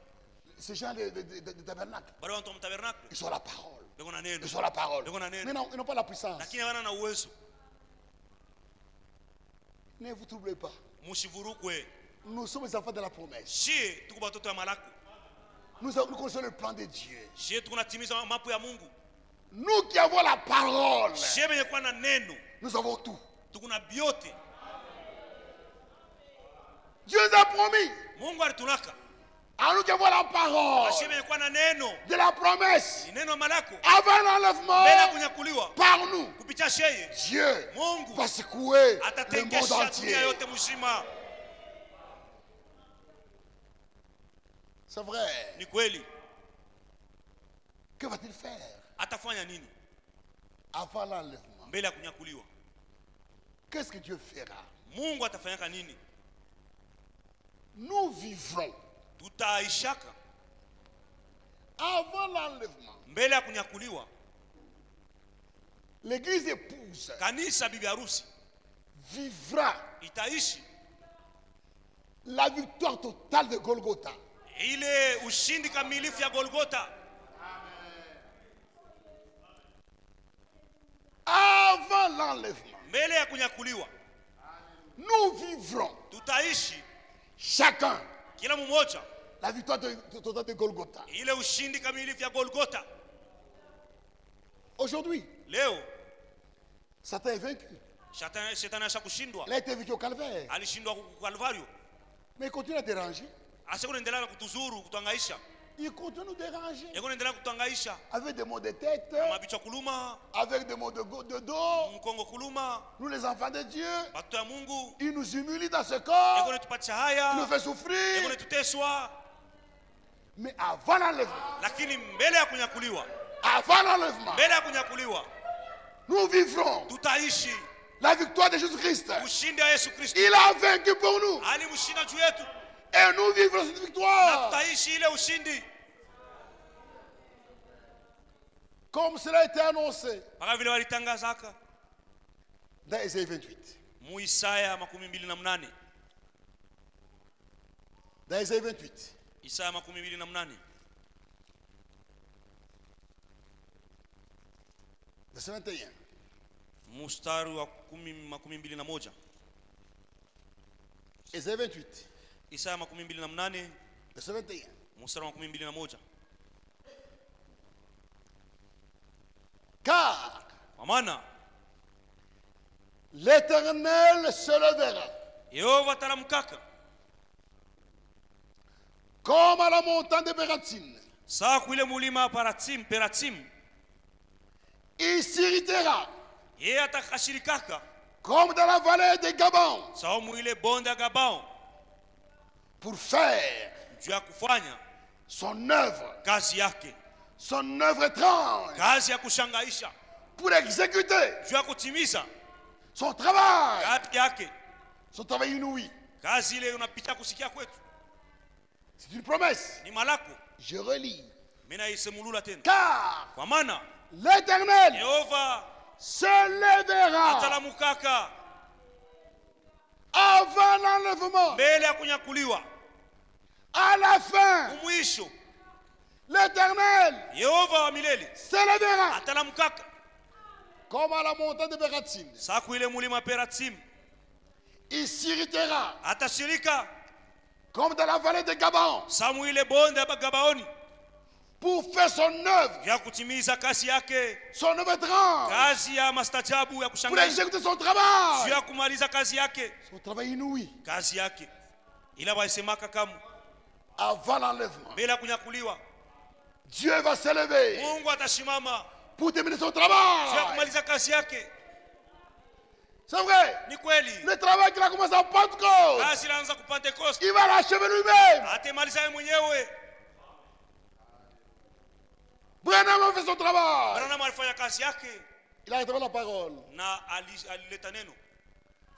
ces gens de tabernacle, bado watu wa mtabernakulo ils sont la parole. beko na neno, Ils sont la parole. beko na Mais neno, non, ils n'ont pas la puissance. lakini hawana na uwezo. Ne vous troublez pas. Msivurukwe, Nous sommes les enfants de la promesse. shie tuko batoto ya malako, Nous connaissons le plan de Dieu. shie tuko natimiza mapo ya Mungu. Nous qui avons la parole, Shie benye kuwa na neno nous avons tout. tuko na biote. Dieu nous a promis. Mungu alitulaka, À nous qui avons la parole shie benye kuwa na neno de la promesse, ni neno malako avant l'enlèvement, mbele ya kunyakuliwa, par nous, kupitia sheye Dieu Mungu va secouer le monde atatengesha dunia entier. yote mzima. C'est vrai. Ni kweli. Que va-t-il faire Atafanya nini avant l'enlèvement? mbele ya kunyakuliwa? Qu'est-ce que Dieu fera? Mungu atafanyaka nini? Nous vivrons Tutaishaka avant l'enlèvement. mbele ya kunyakuliwa. L'église épouse Kanisa bibi harusi vivra itaishi la victoire totale de Golgotha. ile ushindi kamilifu ya Golgota. Avant l'enlèvement, Mbele ya kunyakuliwa nous vivrons tutaishi chacun kila mmoja la victoire totale de Golgotha. ile ushindi kamilifu ya Golgota. Aujourd'hui, Leo Satan est vaincu. shetani asha kushindwa, Il a été vaincu au calvaire. alishindwa ku Kalvario. Mais il continue à déranger. Asha kuendelea na kutuzuru, kutuhangaisha, Il continue à nous déranger. yako kuendelea kutuhangaisha, Avec des maux de tête, mabichwa kuluma, avec des maux de dos. mkongo kuluma. Nous, les enfants de Dieu, Watoto ya Mungu il nous humilie dans ce yako corps. netupatisha Il nous haya, fait yako souffrir. netuteswa, Mais avant l'enlèvement, lakini mbele ya kunyakuliwa, avant l'enlèvement, mbele ya kunyakuliwa nous vivrons tutaishi la victoire de Jésus-Christ. ushindi wa Yesu Kristo. Il a vaincu pour nous. Alimshinda juu yetu Et nous vivrons cette na victoire. tutaishi ile ushindi, Comme cela a été annoncé mpaka vile walitangazaka dans Isaïe 28. mu Isaya 28. Dans Isaïe 28. Isaya 28 Verset 21. mstari wa 21. Isaïe 28. Isaya 28 Verset 21. mstari wa 21. Car Kwa maana l'Éternel se levera Yehova atalamkaka comme à la montagne de Bératine. saa kuile mulima Peratim, Il s'irritera yeye atakashirikaka comme dans la vallée de Gabon sawa muile bonde ya Gabao, pour faire juu ya kufanya son œuvre, kazi yake, son œuvre étrange, kazi ya kushangaisha, pour exécuter juu ya kutimiza son travail, kazi yake, son travail inouï. kazi ile unapita kusikia kwetu. C'est une promesse. Ni malako, Je relis. mimi naisemulula tena. Car Kwa maana l'Éternel Yehova se lèvera atalamukaka avant l'enlèvement, mbele ya kunyakuliwa, À la fin, Umwisho l'Éternel Yehova wa milele s'élèvera atalamkaka comme à la montagne de Pératine. saku ile mulima Peratim. Il s'irritera Atashirika comme dans la vallée de Gabaon samu ile bonde ya Gabaoni pour faire son œuvre, ya kutimiza kazi yake, son œuvre étrange, kazi ya mastajabu ya pour kushangaza, exécuter son travail. ya kumaliza kazi yake, Son travail inouï kazi yake ila waisemaka kamu avant l'enlèvement. bila kunyakuliwa. Dieu va s'élever Mungu atashimama pour terminer son ya travail. kumaliza kazi yake. C'est vrai. Ni kweli Le travail qu'il a commencé à Pentecôte, kazi inaanza ku Pentecost, il va l'achever lui-même. atemaliza yeye mwenyewe. Branham a fait son travail. Branham alifanya kazi yake Il a rétabli la parole. na alileta neno.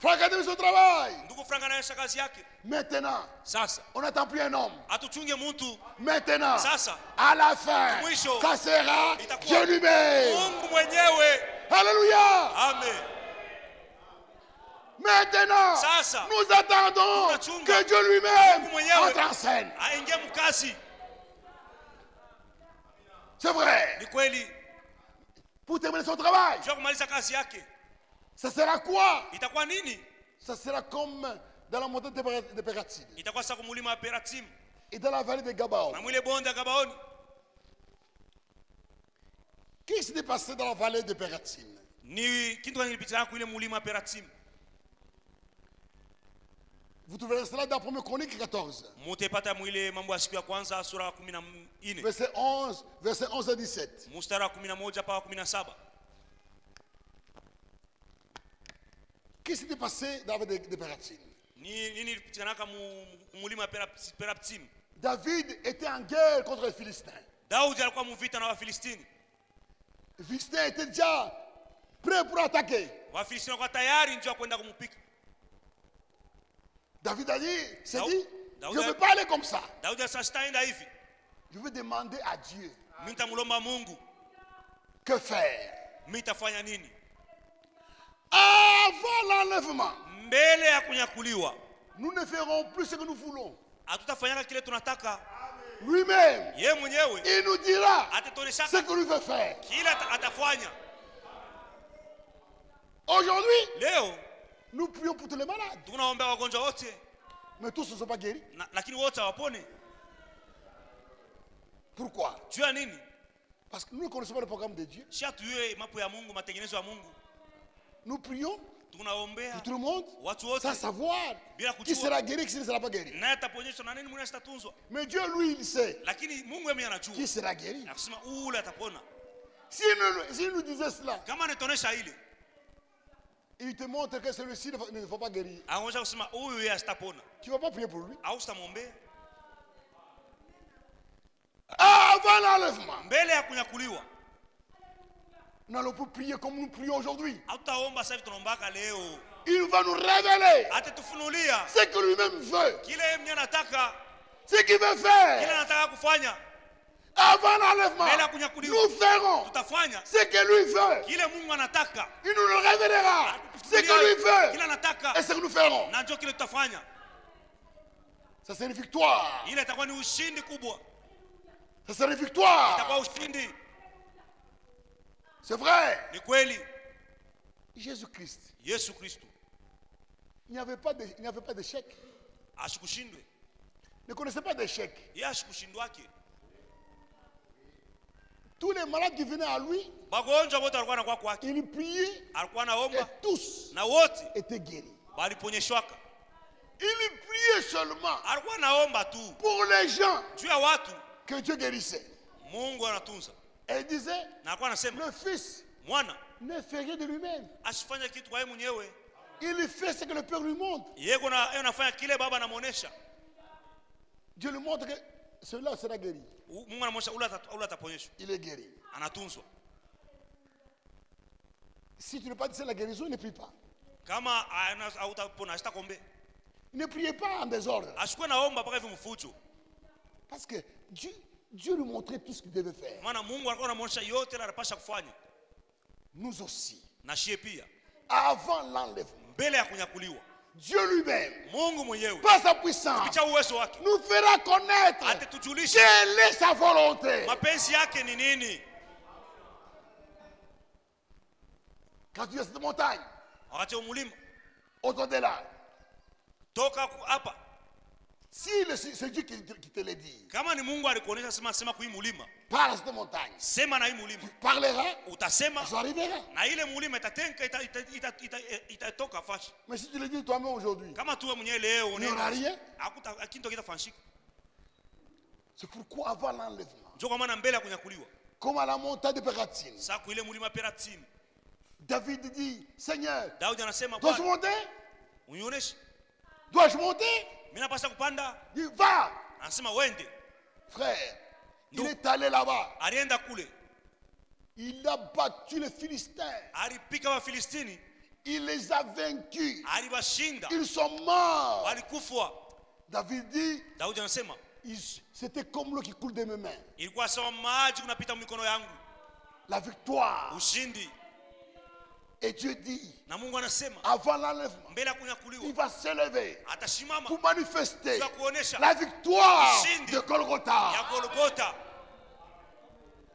Franck a fait son travail. Ndugu Frank anaisha kazi yake. Maintenant, Sasa on n'attend plus un homme. atuchunge mtu. Maintenant, Sasa à la fin, mwisho ça sera itakuwa Dieu lui-même. Mungu mwenyewe. Alléluia. Amen. Maintenant, Sasa nous attendons tunachunga que Dieu lui-même Mungu mwenyewe entre en scène. aingie mkazi. C'est vrai. Ni kweli Pour terminer son travail, jua kumaliza kazi yake ça sera quoi? itakuwa nini? Ça sera comme dans la montagne de Pératine Itakuwa sasa kumulima wa Peratim et dans la vallée de Gabaon. na mwile bonde ya Gabaoni. Qu'est-ce qui s'est passé dans la vallée de Pératine? Ni kitu gani kilipitia kwa ile mulima wa Peratim? Vous trouverez cela dans 1 Chronique 14, Mutepata mwile mambo ya siku ya kwanza sura ya 14 verset 11 à 17. mstari wa 11 mpaka 17. Qu'est-ce qui s'est passé dans la vallée de Pératine? Nini ilipitia mulima wa Peratim? David était en guerre contre les Philistins. Daudi alikuwa mvita na Wafilistini. Les Philistins étaient déjà prêts pour attaquer. Wafilistini walikuwa tayari njoo kwenda kumupika. David a dit, c'est Daoud- dit, Daoud je ne a- veux pas aller comme ça. Daudi alisema sitaenda hivi. Je veux demander à Dieu, Mimi nitamlomba Mungu, que faire? mimi nitafanya nini? Avant l'enlèvement, Mbele ya kunyakuliwa, nous ne ferons plus ce que nous voulons. hatutafanyaka kile tunataka. Lui-même, Yeye mwenyewe il nous dira ce atatuonyesha que lui veut faire. kile atafanya. Aujourd'hui, Leo nous prions pour tous les malades, tunaombea wagonjwa wote mais tous ne sont pas guéris. lakini wote hawapone. Pourquoi? Juu ya nini? Parce que nous ne connaissons pas le programme de Dieu. Si hatujue mambo ya Mungu, matengenezo ya Mungu. Nous prions Tunaombea pour tout le monde watu wote sans savoir bila qui kujua sera guéri, qui ne sera pas guéri. naye ataponyeshwa na nini, mwenye atatunzwa. Mais Dieu, lui, il sait Lakini Mungu yeye anajua. qui sera guéri. Akisema ule atapona. S'il nous disait cela, Kama anatonesha ile, il te montre que celui-ci ne faut pas guérir. anaonyesha kusema huyu yeye asitapona. Tu ne vas pas prier pour lui. Au sitamwombea. Avant l'enlèvement, Mbele ya kunyakuliwa, nous allons plus prier comme nous prions aujourd'hui. hatutaomba sasa hivi tunaombaka leo. Il va nous révéler Atatufunulia ce que lui-même veut, kile yeye mwenyewe anataka, ce qu'il veut kile faire. anataka kufanya. Avant l'enlèvement, Mbele ya kunyakuliwa nous ferons tutafanya ce que lui veut. kile Mungu anataka. Il nous le révélera ce que lui Kile veut anataka et ce que nous ferons. na ndio kile tutafanya. Ça c'est une victoire. Ile itakuwa ni ushindi kubwa, Ça c'est une victoire. itakuwa ushindi. C'est vrai. Ni kweli Jésus-Christ, Yesu Kristo il n'y avait pas d'échec. ashikushindwe, Ne connaissait pas d'échec. yeye ashikushindwake. Tous les malades qui venaient à lui, Magonjwa wote walikuwa nakuwa kwake, il priait alikuwa et naomba tous na wote étaient guéris. waliponyeshwaka. Il priait seulement Alikuwa naomba tu pour les gens juu ya watu que Dieu guérissait. Mungu anatunza, Et il disait, na alikuwa anasema le Fils mwana ne fait rien de lui-même. asifanye kitu kwa yeye mwenyewe, Il fait ce que le Père lui montre. yeye anafanya kile baba anamuonesha. Dieu lui montre que celui-là sera guéri. Mungu anamuonesha ule ataponyeshwa, Il est guéri. anatunzwa. Si tu ne pas dit la guérison, ne prie pas. Kama hautapona asitakombe, Ne priez pas en désordre. asikuwe naomba mpaka hivi mfujo, Parce que Dieu lui montrait tout ce qu'il devait faire. maana Mungu alikuwa anamuonesha yote ile anapasha kufanya. Nous aussi, Na shie pia avant l'enlèvement, mbele ya kunyakuliwa, Dieu lui-même, Mungu mwenyewe par sa puissance, kupitia uwezo wake nous fera connaître atatujulisha quelle est sa volonté. mapenzi yake ni nini. Quand tu es à cette montagne, Wakati wa mulima autour de là, toka hapa, si c'est Dieu qui te le dit, kama ni Mungu alikuonesha sema kui mulima, parle à cette montagne, sema na hii mulima, tu parleras, utasema ça arrivera. na ile mulima itatenka itatoka fashi. Mais si tu le dis toi-même aujourd'hui, Kama tuwe mwenyewe leo il n'y aura rien. akinto kitafanyika. C'est pourquoi avant l'enlèvement, Ndio kwa maana mbele ya kunyakuliwa, comme à la montagne de Pératine, sasa kuile mulima Peratini, David dit, Seigneur, Daudi anasema dois-je Bwana monter? unionyeshe, Dois-je monter? mimi napaswa kupanda. Il va, Anasema wende. frère. Il Non. est allé là-bas. Alienda kule, Il a battu les Philistins. alipika Wafilistini, Il les a vaincus. alibashinda, Ils sont morts. walikufwa. David dit, Daudi anasema c'était comme l'eau qui coule de mes mains. ilikuwa sawa maji kunapita mikono yangu, La victoire. ushindi. Et Dieu dit, Na Mungu anasema avant l'enlèvement, mbele ya il kunyakuliwa va s'élever atasimama pour manifester kwa kuonesha la victoire Ushindi. de Golgotha. ya Golgotha.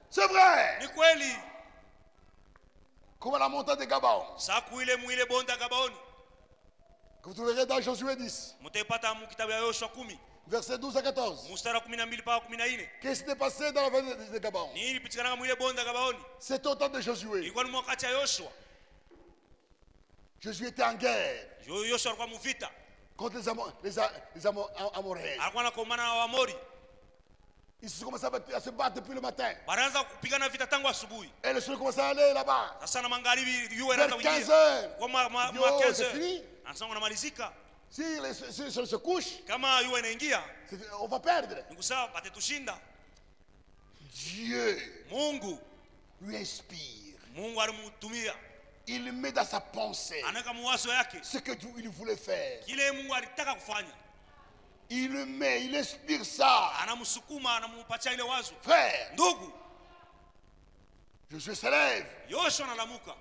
C'est vrai. Ni kweli, Comme à la montagne de Gabaon, saku ile mwile bonda Gabaoni, que vous trouverez dans Josué 10, mtaipata mu kitabu ya Yoshua 10 versets 12 à 14. mstari wa 12 mpaka 14. Qu'est-ce qui s'est passé dans la vallée de Gabaon? Ni ilipitikana mwile bonda Gabaoni, C'était au temps de Josué. ilikuwa ni wakati ya Yoshua. Josué était en guerre Yoshua alikuwa mvita, contre les Amoréens. alikuwa anakombana na Waamori. Ils se sont commencé à se battre depuis le matin. Wanaanza kupigana vita tangu asubuhi. Et le soleil commençait à aller là-bas. Sasa na magharibi yule Vers anaanza 15 kuingia heures. kwa ma Yo, 15 c'est heures. fini. Anasema unamalizika. Si le soleil se couche, Kama yule inaingia on va perdre. ni kusema atatushinda. Dieu Mungu lui inspire. Mungu alimtumia, Il met dans sa pensée anaweka mawazo yake ce que Dieu il voulait faire. kile Mungu alitaka kufanya, Il le met, il inspire ça. anamsukuma, anampatia ile wazo. Frère, Ndugu, Josué se lève Yoshua analamuka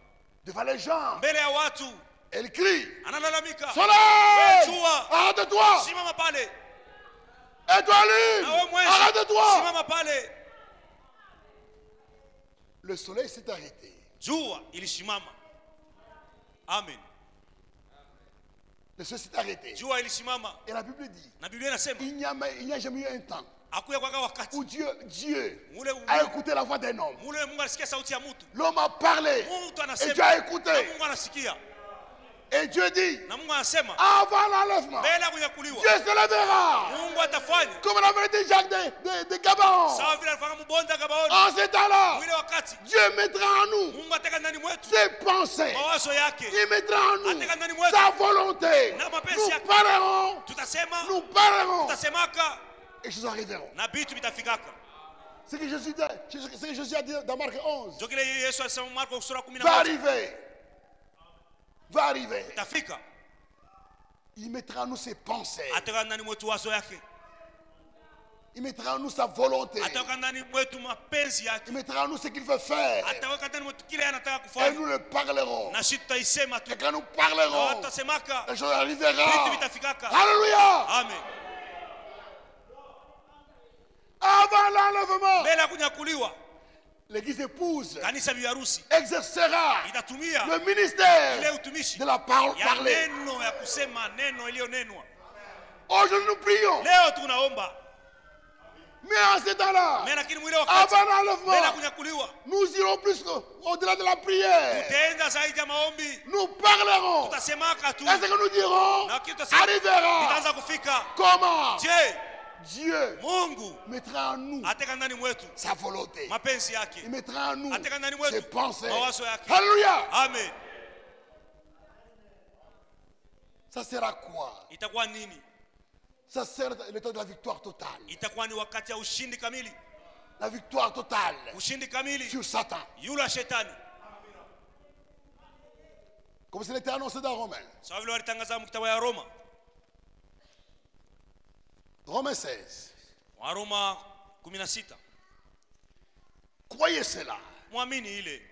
devant les gens. mbele ya watu, Elle crie, analalamika, soleil, jua, arrête-toi. simama pale. Et toi, Na wewe lune, mwezi, arrête-toi. simama pale. Le soleil s'est arrêté. Jua ilisimama. Amen. Le soleil s'est arrêté. Jua ilisimama. Et la Bible dit, Na Biblia inasema il n'y a jamais eu un temps hakuya kwa wakati où Dieu mule a écouté la voix d'un homme. mule Mungu alisikia sauti ya mtu. L'homme a parlé Mtu et anasema Dieu a na écouté. Mungu anasikia. Et Dieu dit, Na Mungu anasema avant l'enlèvement, mbele ya kunyakuliwa Dieu se lèvera. Mungu atafanya Comme l'avait dit Jacques de Gabaon. sawa vile alifanya mbonda Gabaoni. En ce temps-là, Mwile wakati Dieu mettra en nous Mungu ataka ndani mwetu ses pensées. mawazo yake, Il mettra en nous ataka ndani mwetu sa volonté. na mapenzi Nous yake. parlerons, Tutasema, nous parlerons tutasemaka et choses arriveront. na vitu vitafikaka. Ce que Jésus a dit dans Marc 11 Ndio kile Yesu alisema Marko sura va 11 arriver. Va arriver. itafika. Il mettra en nous ses pensées. Ataka ndani mwetu wazo yake, Il mettra en nous sa volonté. ataka ndani mwetu mapenzi yake, Il mettra en nous ce qu'il veut faire. ataweka ndani mwetu kile anataka Et kufanya, nous le parlerons. na sisi tutaisema tu. Et quand nous Na parlerons, tutasemaka les choses vitu arriveront. vitafikaka. Alléluia. Amen. Avant l'enlèvement, Mbele ya kunyakuliwa l'église épouse kanisa bi harusi exercera itatumia le ile ministère utumishi de la parole ya parlée. neno ya kusema neno iliyonenwa. Aujourd'hui, nous prions. Leo tunaomba, Mais en ce temps-là, mais lakini mwile wakati avant mbele ya l'enlèvement, kunyakuliwa nous irons plus au-delà de la prière. tutaenda zaidi ya maombi, Nous parlerons. tutasemaka tu Et ce que nous dirons na kitu tutasema arrivera. itaanza kufika. Comment? Je, Dieu Mungu mettra en nous ateka ndani mwetu sa volonté. mapenzi Il yake, mettra en nous ateka ndani ses mwetu pensées. mawazo yake. Alléluia. Amen. Ça sera quoi? Itakuwa nini? Ça sera le temps de la victoire totale. Itakuwa ni wakati ya ushindi kamili, La victoire totale ushindi kamili sur Satan. yule wa shetani, Comme cela était annoncé dans Romains. sawa vile walitangaza mu kitabu ya Roma, Romains 16. Waroma 16. Croyez cela. Muamini ile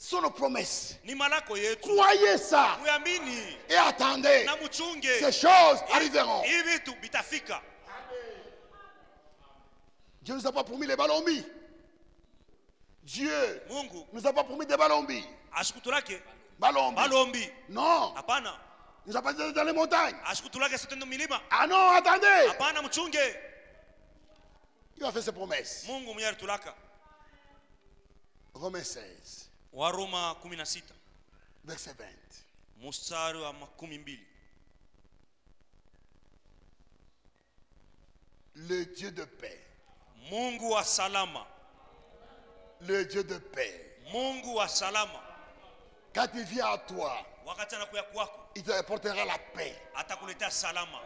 Ce sont nos promesses. Ni malako yetu. Croyez ça Muyamini. et attendez. Na muchunge. Ces choses arriveront. Hivi vitu bitafika. Dieu ne nous a pas promis les balombis. Dieu Mungu ne nous a pas promis des balombis. ashikutulake Balombi. Non. hapana. Il nous a pas dit dans les montagnes. Ashikutulake sotendo milima. Ah non, attendez. Hapana, mchunge. Il va faire ses promesses. Mungu mwenye alitulaka. Romains 16, Waroma 16 verset 20. mstari wa 12. Le Dieu de paix. Mungu wa salama. Le Dieu de paix. Mungu wa salama. Quand il vient à toi, Wakati anakuya kwako, il te apportera la paix. atakuletea salama.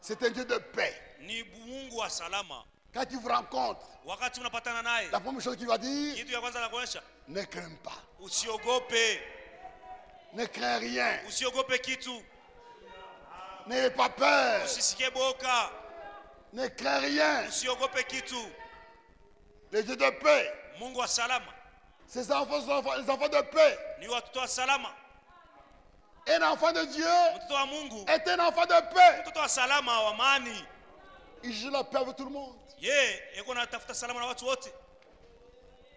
C'est un Dieu de paix. Ni Mungu wa salama. Quand tu vous rencontres, Wakati unapatana naye, la première chose qu'il va dire, kitu ya kwanza anakuonyesha, ne crains pas. usiogope. Ne crains rien. Usiogope kitu. N'ayez pas peur. Usisikie boka. Ne crains rien. Usiogope kitu. Le Dieu de paix. Mungu wa salama. Ces enfants sont les enfants de paix. Ni watoto wa salama. Un enfant de Dieu Mtoto wa Mungu, est un enfant de paix. mtoto wa salama wa amani. Il joue la paix avec tout le monde. Yuko anatafuta salama na watu wote.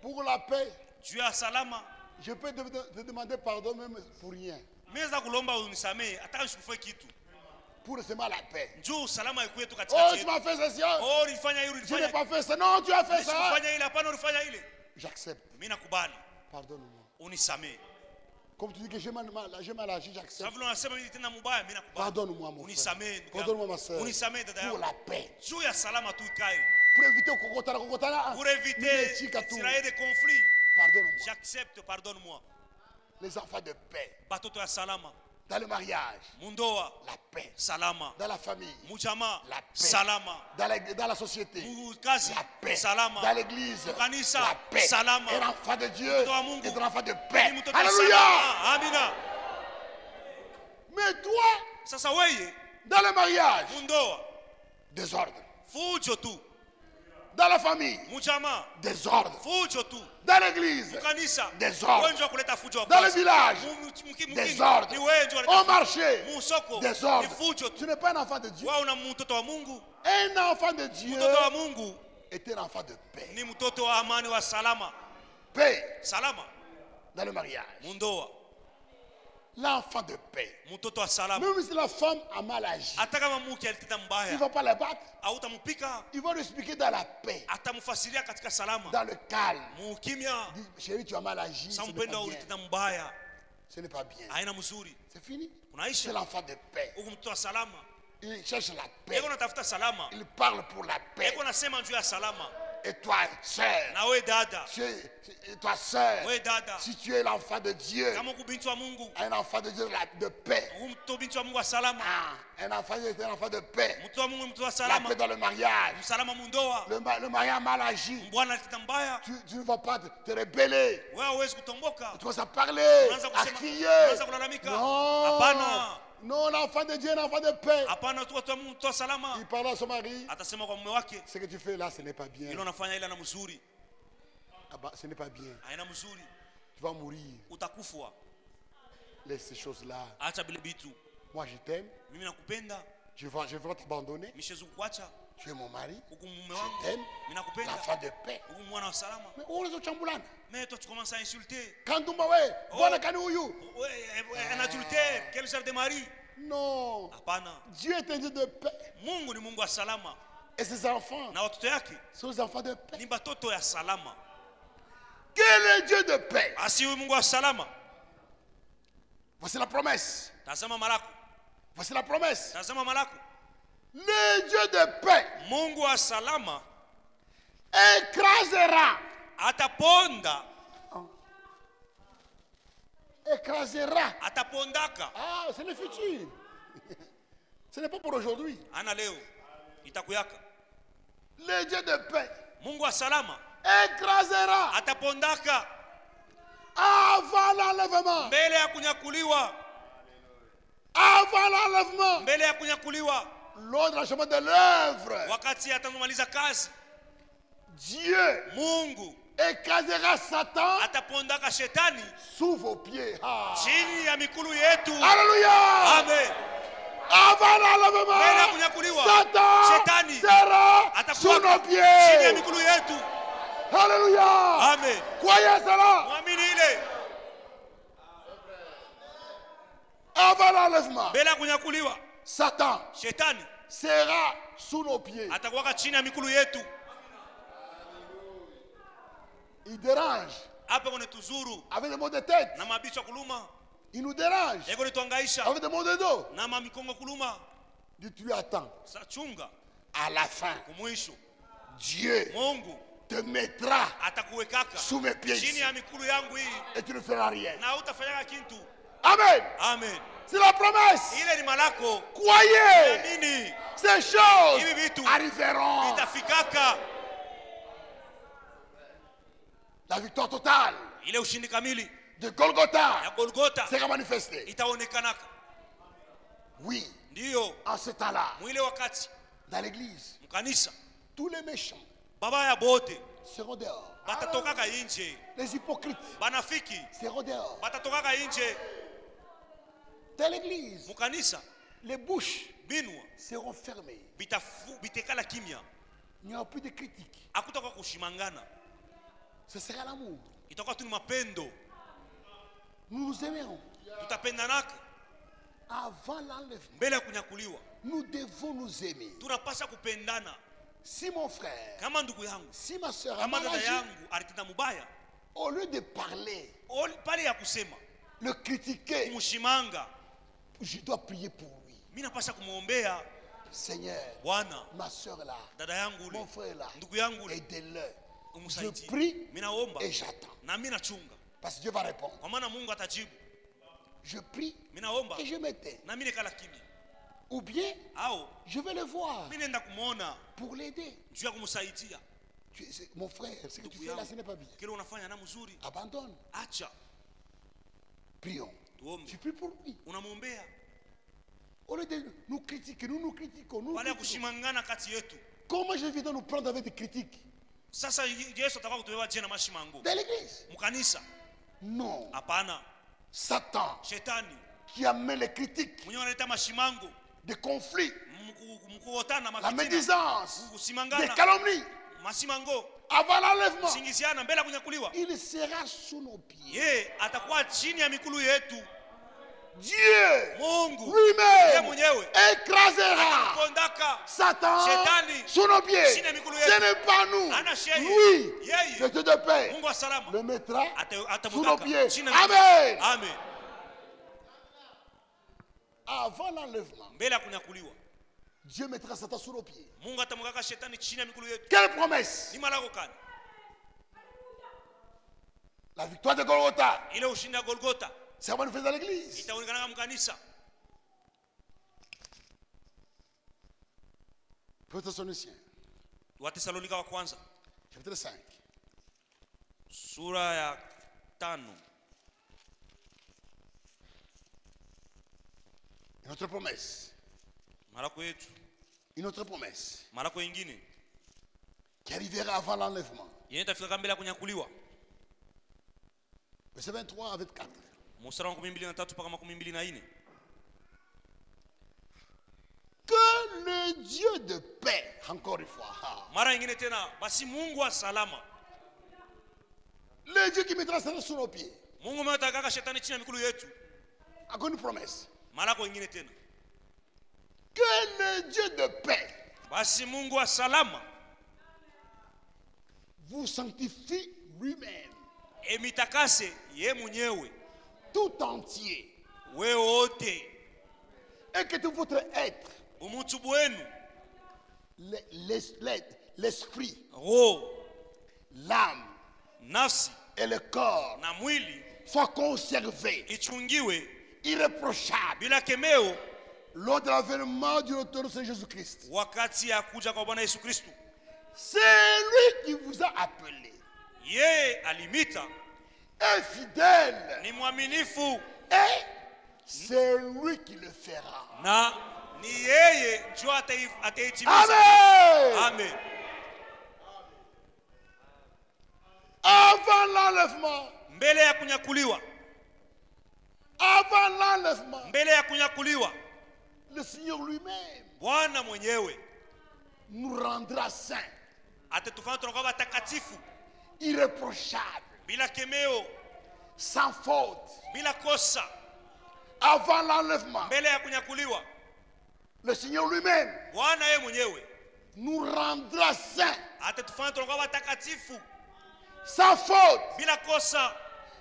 Pour la paix, Juu ya salama, je peux te demander pardon même pour rien. meza kulomba unisamee hata usikufanye kitu. Pour recevoir la paix. Njoo salama ikuwe tu Oh, katikati tu yetu. m'as fait ceci. Oh, ulifanya hili, Je n'ai ulifanya. pas fait ça. Non, tu as fait ça. Usikufanya ile, hapana ulifanya ile. J'accepte. Mimi nakubali. Pardonne-moi. Unisamee. Comme tu dis que j'ai mal agi, j'accepte. Sababu unasema mimi tena mbaya, mimi nakubali. Pardonne-moi, mon frère. Unisamee ndugu yangu. Pardonne-moi, ma soeur. Unisamee dada Pour yangu. la paix. Juu ya salama tu ikae. Pour éviter Kokotana. Pour éviter Israël des conflits. Pardonne-moi. J'accepte, pardonne-moi. Les enfants de paix. Batoto ya salama. Dans le mariage, Mundoa, la paix. salama. Dans la famille, Mujama, la paix. salama. Dans la société, Mukazi, la paix. salama. Dans l'église, Mukanisa, la paix. salama. Un enfant de Dieu Mtoto wa Mungu. est un enfant de paix. Ni mtoto wa Alléluia. salama. Amina. Mais toi, Sasa weye, dans le mariage, mundoa, désordre. fujo tu. Dans la famille, Mujama, désordre. fujo tu. Dans l'église, Mukanisa, désordre. wenjo kuleta fujo wa Dans le kwanza. village, Mukini, désordre. ni wenjo Au kuleta marché, fujo. Musoko, désordre. ni fujo Tu tu. n'es pas un enfant de Dieu. Wao na mtoto wa Mungu. Un enfant de Dieu Mtoto wa Mungu est un enfant de paix. ni mtoto wa amani wa salama. Paix Salama, dans le mariage. mundoa, L'enfant de paix. mtoto wa salama. Même si la femme a mal agi, Hata kama mke alitenda il ne mbaya, va pas la battre. hautampika, Il va lui expliquer dans la paix, atamfasiria katika salama. dans le calme. Mukimya, Il dit, chérie, tu as mal agi. Ce sa n'est mpendo pas bien. ulitenda mbaya, Ce n'est pas bien. haina mzuri. C'est fini. C'est Unaisha l'enfant de paix. huku mtoto wa salama. Il cherche la paix. Eko natafuta salama. Il parle pour la paix. Eko nasema juu ya salama. Et toi, sœur, Na we dada, et toi, sœur, we dada, si tu es l'enfant de Dieu, kama uku binti wa Mungu, un enfant de Dieu de paix, uku mtoto binti wa Mungu wa salama. un enfant de paix, Mtoto wa Mungu ni mtoto wa la salama. paix dans le mariage, Msalama mundoa. le mariage a mal agi, Bwana alitenda mbaya. tu ne vas pas te rebeller, Wewe huwezi kutomboka. tu vas parler, Unaanza à kusema, crier. unaanza kulalamika. Non, Hapana. non, l'enfant de Dieu est un enfant de paix. Hapana, tu watu wa Mungu mtoto wa salama. Il parle à son mari, Atasema kwa mume wake, ce que tu fais là, ce n'est pas bien. ile unafanya ile na mzuri, Ah bah, ce n'est pas bien. haina mzuri, Tu vas mourir. utakufa. Laisse ces choses-là. Acha bile bitu. Moi, je t'aime. Mimi nakupenda, Je vais t'abandonner. mishezu kuacha Tu es mon mari. huku mume Je wangu. t'aime. Mimi nakupenda L'enfant de paix. huku mwana wa salama. Mais où est-ce chambulana? Mais toi tu commences à insulter. Quand tu m'as voilà kani huyu. Un adultère, quel genre de mari? Non. Hapana. Dieu est un Dieu de paix. Mungu ni Mungu wa salama. Et ses enfants Na watoto yake sont les enfants de paix. ni batoto ya salama. Quel est Dieu de paix? Asi huyu Mungu wa salama. Voici la promesse. Tazama malako. Voici la promesse. Tazama malako. Le Dieu de paix Mungu wa salama écrasera. ataponda, Écrasera. atapondaka. Ah, c'est le futur. Ce n'est pas pour aujourd'hui. Ana leo itakuyaka. Le Dieu de paix Mungu wa salama écrasera atapondaka avant l'enlèvement. mbele ya kunyakuliwa, Avant l'enlèvement. mbele ya kunyakuliwa, Lors de l'achèvement de l'œuvre. wakati atamaliza kazi. Dieu Mungu écrasera Satan atapondaka shetani sous vos pieds. Ah. chini ya mikulu yetu. Alléluia. Amen. Avant Mbele ya l'enlèvement, kunyakuliwa Satan shetani sera atakuwa sous nos chini ya pieds. mikulu yetu. Alléluia. Amen. Croyez cela. Mwamini ile. Avant l'enlèvement, Mbele ya kunyakuliwa Satan shetani sera sous nos pieds. atakuwa chini ya mikulu yetu. Il dérange Hapa kone tuzuru avec des maux de tête. na mabichwa kuluma. Il nous dérange Eko nituangaisha avec des maux de dos. na mamikongo kuluma. Dis-tu attends. Sa chunga À la fin, kumwisho Dieu Mungu te mettra atakuwekaka sous mes pieds chini ici. ya mikulu yangu hii Et tu ne feras rien. na utafanyaka kintu. Amen. Amen. C'est la promesse. Ile ni malako. Croyez. Nini Ces choses hivi vitu arriveront. itafikaka. La victoire totale Ile ushindi kamili de Golgotha ya Golgota sera manifestée. itaonekanaka. Oui, Ndiyo en ce temps-là, mwile wakati dans l'église, mkanisa tous les méchants baba ya bote seront dehors. batatokaka inje. Les hypocrites Banafiki seront dehors. batatokaka inje. Dans l'église, Mkanisa les bouches binwa seront fermées. bitekala kimya. Il n'y aura plus de critiques. Hakutakuwa kushimangana. Ce sera l'amour. Itakuwa tu ni mapendo. Nous nous aimerons. Tutapendanaka Avant l'enlèvement. mbele ya kunyakuliwa. Nous devons nous aimer. Tunapasha kupendana. Si mon frère, Kama ndugu yangu, si ma soeur a kama mal dada agi, yangu alitenda mubaya, au lieu de parler, pale ya kusema le critiquer, kumshimanga, je dois prier pour lui. mimi napasha kumwombea. Seigneur, Bwana, ma soeur là, dada yangu ule, mon frère là, ndugu yangu ule, aidez-le. Je umsaidie. prie Mimi naomba et j'attends. na mimi nachunga, Parce que Dieu va répondre. kwa maana Mungu atajibu. Je prie Mimi naomba et je m'éteins. na mimi nikala kimya, Ou bien, au je vais le voir mimi nenda kumuona pour l'aider. juu ya kumsaidia. Mon frère, ce que tu fais là, ce n'est pas bien. Kile unafanya na mzuri, Abandonne. acha. Prions. Tuombe, Je prie pour lui. unamwombea Au lieu de nous critiquer, nous critiquons. Nous baada ya critiquons. kushimangana kati yetu. Comment je viens de nous prendre avec des critiques Sasa Yesu atakuwa kutuwewa je na mashimango dans l'église? mkanisa? Non. Hapana. Satan Shetani qui amène les critiques, mwenye analeta mashimango, des conflits, mkuotana, la mafitina, médisance, des kusimangana, calomnies. masimango, Avant l'enlèvement, kusingiziana mbele ya kunyakuliwa. il sera sous nos pieds. Ye atakuwa chini ya mikulu yetu. Dieu Mungu lui-même yeye mwenyewe écrasera atakondaka Satan Shetani sous nos pieds. chini ya mikulu Ce yetu. n'est pas nous. Ana sheye. Lui, Yeye. le Dieu de paix, Mungu wa salama le mettra sous nos atamutaka pieds. chini ya mikulu. Amen. Amen. Avant l'enlèvement, Mbele ya kunyakuliwa Dieu mettra Satan sous nos pieds. Mungu atamweka shetani chini ya mikulu yetu. Quelle promesse? Ni malako kani? La victoire de Golgotha Ile ushindi ya Golgota sera manifestée dans l'église. itaonekana mkanisa. Thessaloniciens, Watesalonika wa kwanza chapitre 5. sura ya 5. Une autre promesse. Malako yetu, Une autre promesse malako ingine qui arrivera avant l'enlèvement. yenye itafika mbele ya kunyakuliwa. Verset 23 à 24. Mstari wa 23 mpaka 24. Que le Dieu de paix, encore une fois, Mara ingine tena, basi Mungu wa salama, le Dieu qui mettra Satan sous nos pieds, Mungu ametakaka shetani chini ya mikulu yetu. a une promesse. Malako ingine tena, Que le Dieu de paix basi Mungu wa salama vous sanctifie lui-même, emitakase ye mwenyewe tout entier, we wote, et que tout votre être, umutu bwenu, l'esprit, roho, l'âme nafsi et le corps na mwili soient conservés ichungiwe irréprochables bila kemeo lors de l'avènement de notre Seigneur Jésus-Christ. wakati ya kuja kwa Bwana Yesu Kristo. C'est lui qui vous a appelé, Yeye alimita, est fidèle, ni mwaminifu, et c'est lui qui le fera. na ni yeye ndio ataitimiza. Amen. Amen. Avant l'enlèvement. mbele ya kunyakuliwa, Avant l'enlèvement. mbele ya kunyakuliwa, Le Seigneur lui-même Bwana mwenyewe nous rendra saints, atatufanya tunakuwa watakatifu, irréprochables, bila kemeo, sans faute. bila kosa. Avant l'enlèvement, Mbele ya kunyakuliwa, le Seigneur lui-même Bwana yeye mwenyewe nous rendra saints, atatufanya tunakuwa watakatifu, sans faute, bila kosa,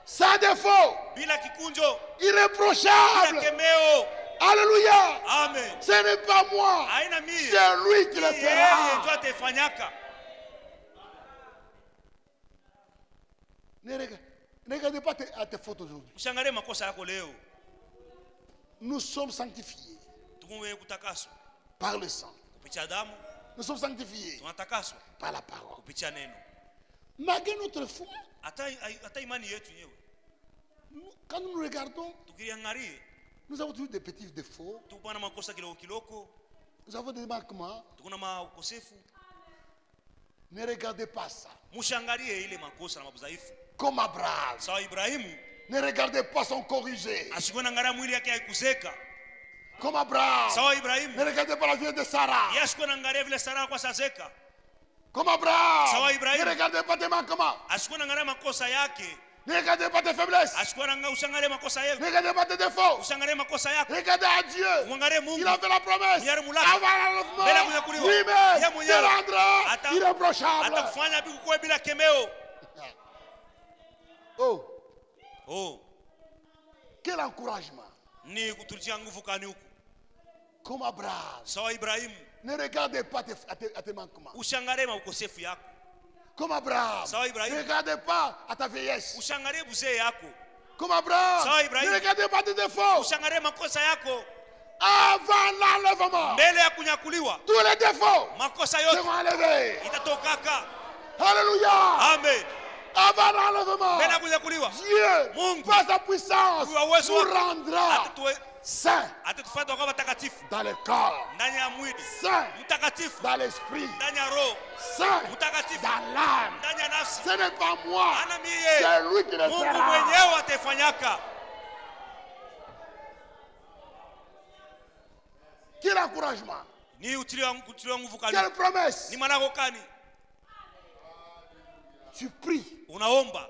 sans défaut, bila kikunjo, bila irréprochables. kemeo. Alléluia. Amen. Ce n'est pas moi, Haina mie, c'est lui qui le yeye ndio fera. atafanyaka. Ne regardez pas à tes fautes aujourd'hui. Usiangalie makosa yako leo. Nous sommes sanctifiés Tukumwe kutakaswa par le sang. kupitia damu, Nous sommes sanctifiés tunatakaswa par la parole. kupitia neno. Malgré notre foi, Hata imani yetu yenyewe quand nous regardons, tukiangalie, nous avons toujours des petits défauts, tuko na makosa kiloko, nous avons des manquements. tuko na makosefu. Ne regardez pas ça. Mushangalie ile makosa na mabudhaifu. Comme Abraham. Sawa Ibrahimu, Ne regardez pas son corrigé. asikuwe na ngara mwili yake haikuzeka. Comme Abraham. Sawa Ne Ibrahimu, regardez pas la vie de Sarah. yeye asikuwe na ngara vile Sara kwa sazeka. Comme Abraham. Ne Sawa Ibrahimu, regardez pas tes manquements. asikuwe na ngara makosa yake. Ne regardez pas tes faiblesses. Asikuwe na ngara ushangalie makosa Ne yake. regardez pas tes défauts. Ushangalie makosa yako. Regardez à Dieu. Uangalie Mungu. Il a fait la promesse. Yeye mulaka. Avant Mbele l'enlèvement, kunyakuliwa. lui-même Yeye te mwenyewe rendra ata- irréprochable. atakufanya bikuwe bila kemeo. Oh, Oh, quel encouragement. ni kutulitia nguvu kani huku. Comme Abraham. Sawa Ibrahimu, Ne regardez pas à tes manquements. ushangalie maukosefu yako. Comme Abraham. Sawa Ibrahim. Ne regardez pas à ta vieillesse. Ushangalie buzee yako. Comme Abraham. Sawa Ibrahim. Ne regardez pas tes défauts. Ushangalie makosa yako. Avant l'enlèvement, Mbele ya kunyakuliwa, tous les défauts makosa yote seront enlevés. itatokaka. Alléluia. Amen. Avant l'enlèvement, Mbele ya kunyakuliwa, Dieu, Mungu, par sa puissance, kwa uwezo nous wake, rendra saints atatufanya tukawa watakatifu dans le corps, ndani ya mwili, saints mtakatifu dans l'esprit, ndani ya roho, saints mtakatifu dans l'âme. ndani ya nafsi. Ce n'est pas moi, Ana mie, c'est lui qui le Mungu fera. mwenyewe ataifanyaka. Quel encouragement, Ni utiliwa nguvu kani? quelle promesse. Ni manako kani? Tu pries. Unaomba.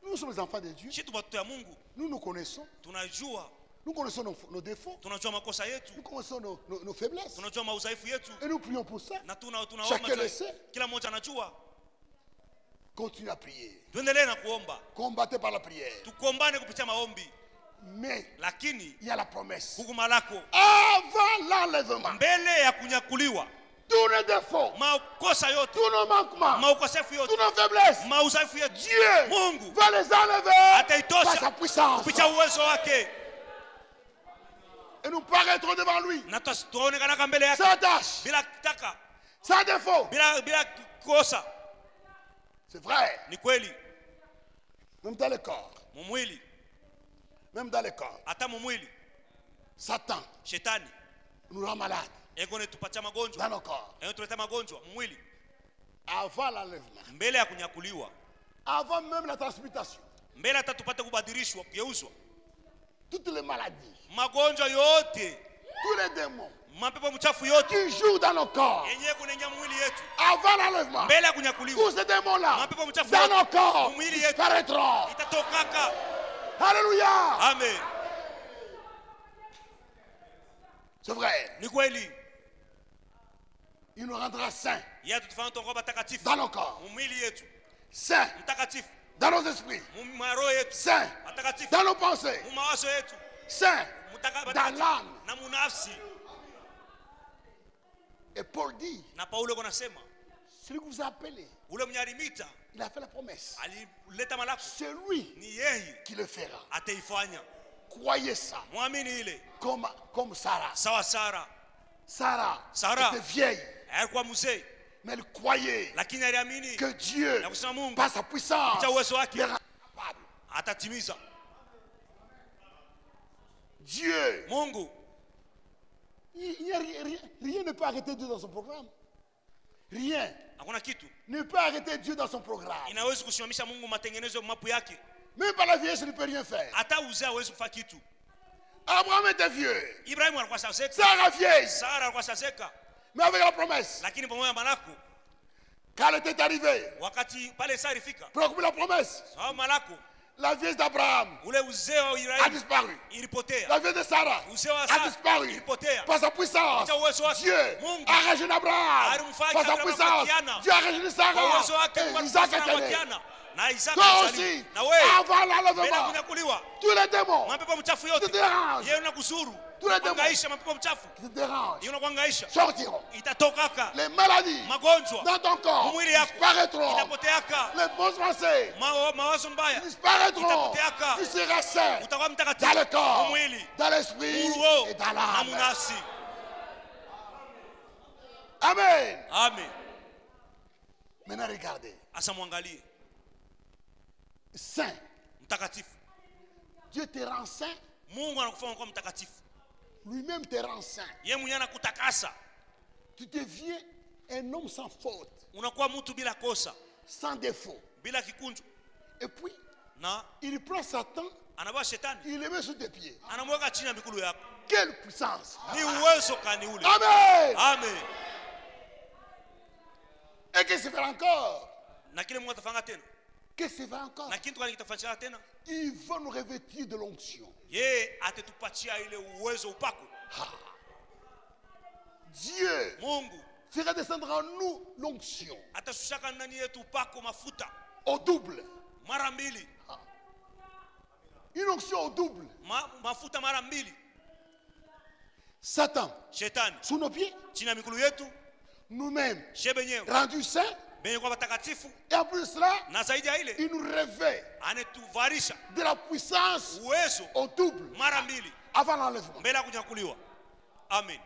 Nous sommes les enfants de Dieu. Sisi tu watoto ya Mungu, Nous nous connaissons. tunajua Nous connaissons nos défauts. tunajua makosa yetu, Nous connaissons nos faiblesses. tunajua maudhaifu yetu, Et nous prions pour ça. na tunaomba Chacun le sait. kila mmoja anajua. Continuez à prier. Tuendelee na kuomba, Combattez par la prière. tukombane kupitia maombi, Mais lakini il y a la promesse. hukuma lako Avant l'enlèvement, mbele ya kunyakuliwa, tous nos défauts, makosa yote, tous nos manquements, maukosefu yote, toutes nos faiblesses, maudhaifu yetu, Dieu Mungu va les enlever par ataitosha sa puissance. kupitia uwezo wake, Et nous paraîtrons devant lui na tuonekanaka mbele yake sans tâche, bila taka, sans défaut. bila kosa. C'est vrai. Ni kweli, Même dans le corps, mumwili, même dans le corps, hata mumwili Satan shetani nous rend malades eko netupatia dans magonjwa, nos corps. eko tuleta magonjwa mumwili Avant l'enlèvement, mbele ya kunyakuliwa, avant même la transmutation, mbele hata tupate kubadilishwa, kugeuzwa. toutes les maladies, Magonjwa yote, tous les démons mapepo mchafu yote qui jouent dans nos corps, yenyewe kunengia mwili yetu, avant l'enlèvement, mbele ya kunyakuliwa, tous ces démons-là, mapepo mchafu dans nos yote corps, mwili yetu disparaîtront. itatokaka. Alléluia. Amen. C'est vrai. Ni kweli, Il nous rendra saints yeye tutafanya tukawa watakatifu dans nos corps, mwili yetu, saints mtakatifu dans nos esprits, mwaroho yetu, saints watakatifu dans nos pensées, mawazo yetu, saints mtakatifu dans l'âme. na munafsi. Et Paul dit, Na Paulo konasema celui que vous appelez, ule mwenye alimita il a fait la promesse. alileta malako, C'est lui ni yeye qui le fera. ataifanya. Croyez ça. Mwamini ile. Comme Sarah. Sawa Sara Sarah était vieille, alikuwa mzee, mais elle croyait lakini aliamini que Dieu, na kusema Mungu par sa puissance, kupitia uwezo wake le rend capable. atatimiza. Dieu, Mungu rien ne peut arrêter Dieu dans son programme. Rien. hakuna kitu ne peut arrêter Dieu dans son programme. inaweza kusimamisha Mungu matengenezo mapu yake. Même par la vieillesse, il ne peut rien faire. Hata uzee hawezi kufanya kitu. Abraham était vieux. Ibrahimu alikuwa shazeka. Sarah vieille. Sara alikuwa shazeka. Mais avec la promesse. Lakini pamoja na malako, Quand elle était arrivée, wakati pale Sara ilifika, pour accomplir la promesse, sawa malako, la vieillesse d'Abraham ule uzee wa a Ibrahimu disparu. ilipotea. La vieillesse de Sarah Uzee wa a Sara disparu. ilipotea. Par sa puissance, Kwa uwezo wake, Dieu Mungu a rajeuni Abraham. alimfanya Par sa Abrahamu puissance, kukiana. Dieu a rajeuni Kwa Sarah. uwezo wake Et Mungu Isaac alimfanya est né. kukiana. Na Isaka Toi alizaliwa. aussi, Na wewe avant bila l'enlèvement, kunyakuliwa, tous les démons mapepo mchafu qui te yote dérangent, yeye unakusuru. Tous les démons. Kuangaisha mapepo mchafu qui te dérangent, yeye unakuangaisha. sortiront. Itatokaka. Les maladies Magonjwa dans ton corps mwili yako disparaîtront. itapoteaka. Les bonnes pensées Mawazo mbaya disparaîtront. itapoteaka. Tu seras sain utakuwa dans mtakatifu le corps, mwili, dans l'esprit roho et dans na l'âme. munafsi. Amen. Amen. Maintenant regardez. Asa mwangalie Saint. mtakatifu. Dieu te rend saint. Mungu anakufanya kuwa mtakatifu. Lui-même te rend saint. Yeye mwenyewe anakutakasa. Tu deviens un homme sans faute, Unakuwa mtu bila kosa, sans défaut. bila kikunju. Et puis, Na il prend Satan, anabeba shetani, il le met sous tes pieds. anamweka chini ya miguu yako. Quelle puissance. Ni uwezo kani ule. Amen. Amen. Et qu'est-ce qu'il fait encore? Na kile Mungu atafanya tena. Qu'est-ce qu'il fait encore? Na kitu gani kitafanyika tena? Il va nous revêtir de l'onction. Yeye atatupatia ile uwezo upako. Dieu Mungu fera descendre en nous l'onction atasushaka ndani yetu upako mafuta au double. mara mbili. Une onction au double. Mafuta mara mbili. Satan, Shetani sous nos pieds, chini ya miguu yetu, nous-mêmes, she benyewe rendus saints, benye kwa watakatifu, et en plus de cela, na zaidi ya ile il nous revêt anetuvarisha de la puissance uwezo au double mara mbili avant l'enlèvement. mbele ya kunyakuliwa. Amen.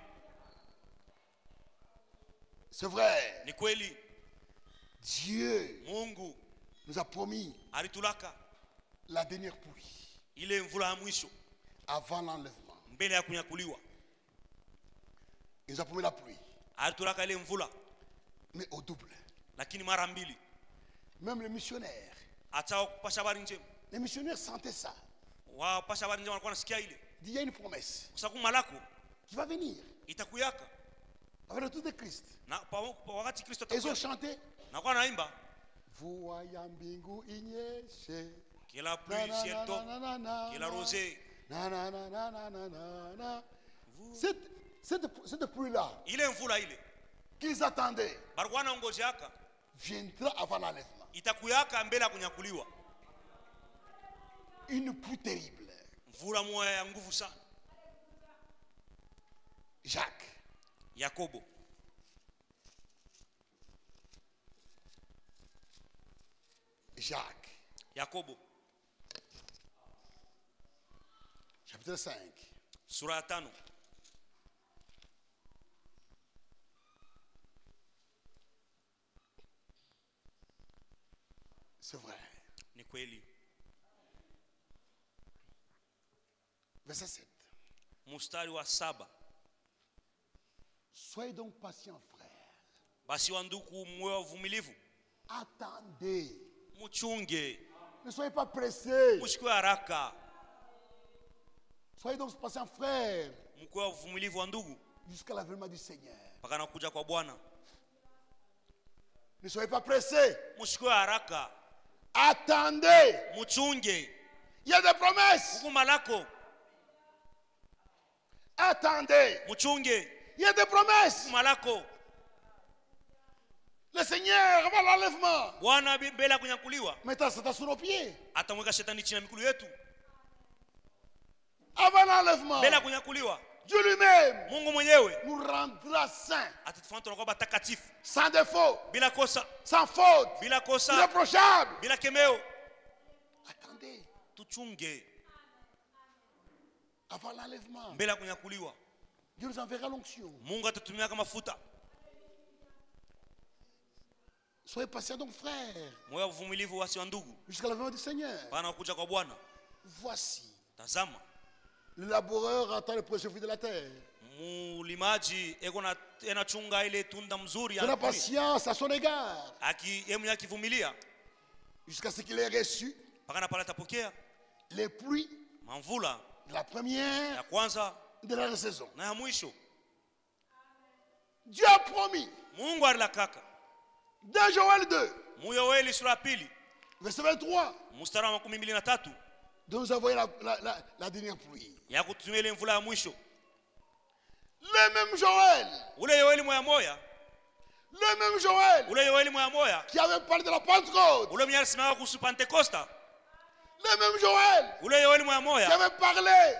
C'est vrai. Ni kweli Dieu Mungu nous a promis alitulaka la dernière pluie ile mvula ya mwisho avant l'enlèvement. mbele ya kunyakuliwa. Il nous a promis la pluie, Alitulaka ile mvula mais au double. lakini mara mbili. Même les missionnaires, Hata kupasha habari njema, les missionnaires sentaient ça. wapasha habari njema walikuwa nasikia ile. Il y a une promesse Kwa sababu malako qui va venir itakuyaka avec le retour de Christ. na wakati Kristo Ils ont atakuja. chanté Na kwa naimba Mvua ya mbingu inyeshe, kila na pluie na ciel na tombe, na na na kila rosée. na na na na na na na na. Cette pluie-là Ile mvula ile qu'ils attendaient barikuwa naongojeaka viendra avant l'enlèvement. itakuyaka mbele ya kunyakuliwa. Une pluie terrible. Mvula moya ya nguvu sana. Jacques, Yakobo Jacques, Yakobo chapitre 5. sura ya 5. C'est vrai. Ni kweli. Verset 7. Mstari wa 7. Soyez donc patients, frères. Basi wanduku, mwe wavumilivu, Attendez. muchunge, Ne soyez pas pressés. musikwe haraka, Soyez donc patients, frères, mkwe wavumilivu wa ndugu jusqu'à l'avènement du Seigneur. mpaka nakuja kwa Bwana. Ne soyez pas pressés. Musikwe haraka, Attendez. muchunge. Il y a des promesses. Huku malako, Attendez. muchunge. Il y a des promesses. Huku malako, Le Seigneur avant l'enlèvement Bwana mbele ya kunyakuliwa mettra Satan sous nos pieds. atamweka shetani chini ya miguu yetu. Avant l'enlèvement, Mbele ya kunyakuliwa Dieu lui-même Mungu mwenyewe nous rendra saints, atatufanya tunakuwa watakatifu, sans défaut, bila kosa, sans faute, bila kosa, irréprochable. bila kemeo. Attendez, Tuchunge avant l'enlèvement, mbele ya kunyakuliwa. Dieu nous enverra l'onction. Mungu atatumia kama mafuta. Soyez patients donc, frères, Moyo uvumilivu wasi wa ndugu jusqu'à l'avènement du Seigneur. bana kuja kwa Bwana. Voici, Tazama, Le laboureur attend le précieux fruit de la terre. mulimaji anachunga ile tunda mzuri De la patience à son égard. akivumilia Jusqu'à ce qu'il ait reçu mpaka pale atapokea les pluies mamvula de la première ya kwanza de la saison. na ya mwisho. Dieu a promis. Mungu alilakaka. Dans Joël 2, Yoeli sura ya pili verset 23, mstari wa 23 de nous envoyer la dernière pluie. ya kutumia ile mvula ya mwisho. Le même Joël, Ule Yoeli moya moya, le même Joël ule Yoeli moya moya, qui avait parlé de la Pentecôte, ule mwenye alisimama kuhusu Pentekosta, le même Joël ule Yoeli moya qui moya, avait parlé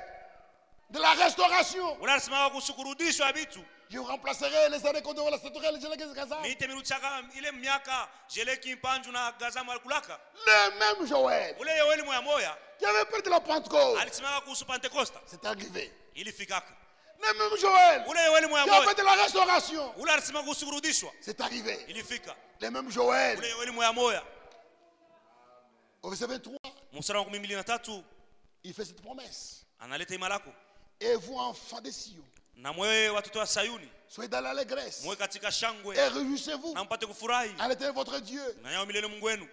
de la restauration. ule alisimama kuhusu kurudishwa vitu. Je remplacerai les années qu'on devrait la restaurer, les années Gaza. Mite miruchaka ile miaka jeleki mpanju na gazama alikulaka. Le même Joël Ule Yoeli moya moya qui avait parlé de la Pentecôte, alisimama kuhusu Pentekosta, c'est arrivé. ilifikaka. Le même Joël Ule Yoeli moya qui a fait moya de la restauration, ule alisimama kuhusu kurudishwa, c'est arrivé. ilifika. Le même Joël, Ule Yoeli moya moya au verset 23, mstari wa 23 il fait cette promesse. analeta imalako. Et vous, enfants de Sion, Na mwewe watoto wa Sayuni, soyez dans l'allégresse mwe katika shangwe et réjouissez-vous na mpate kufurahi en l'Éternel votre Dieu. na yao milele Mungu wenu,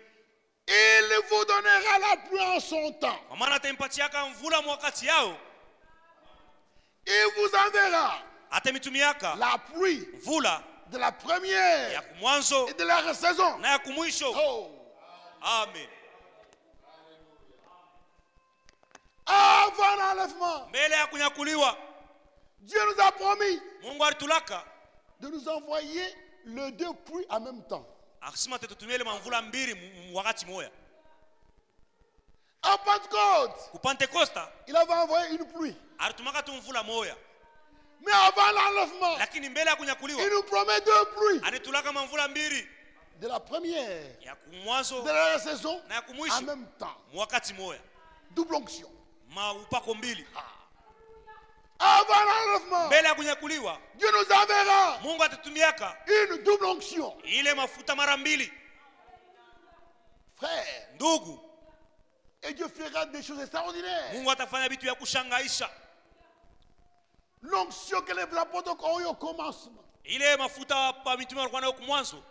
Il vous donnera la pluie en son temps. kwa maana atampatiaka mvula wakati yao, Il vous enverra atamitumiaka la pluie mvula de la première ya kumwanzo et de la saison. na ya kumwisho. Oh. Amen. Avant l'enlèvement, Mbele ya kunyakuliwa Dieu nous a promis Mungu alitulaka de nous envoyer les deux pluies en même temps. akisema tutumie ile mvula mbili wakati moja. À Pentecôte, Ku Pentekosta il avait envoyé une pluie. alitumaka tu mvula moja, Mais avant l'enlèvement, lakini mbele ya kunyakuliwa il nous promet deux pluies. alitulaka mvula mbili De la première, ya kumwanzo de la saison, na ya en kumwisho même temps. wakati moja, Double onction. upako mbili. Avant l'enlèvement, Mbele ya kunyakuliwa Dieu nous enverra Mungu atatumiaka une double onction. ile mafuta mara mbili. Frère, Ndugu, et Dieu fera des choses extraordinaires. Mungu atafanya vitu vya kushangaisha. L'onction que les apôtres ont eu au commencement, Ile mafuta pa mitume walikuwa nayo kumwanzo,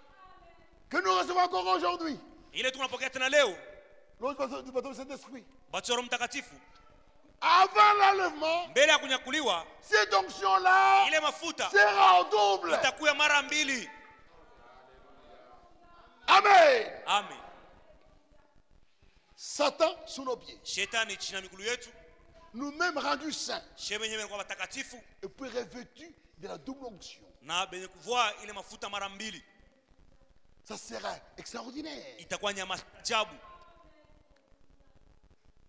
que nous recevons encore aujourd'hui, ile tunapokea tena leo, l'onction du baptême du Saint-Esprit. batizo Roho Mtakatifu. Avant l'enlèvement, Mbele ya kunyakuliwa cette onction-là ile mafuta sera en double. itakuya mara mbili. Amen. Amen. Satan sous nos pieds, Shetani chini ya miguu yetu, nous-mêmes rendus saints, sheme yenyewe kwa watakatifu et puis revêtus de la double onction. na benye kuvua ile mafuta mara mbili, Ça sera extraordinaire. itakuwa nyama ajabu.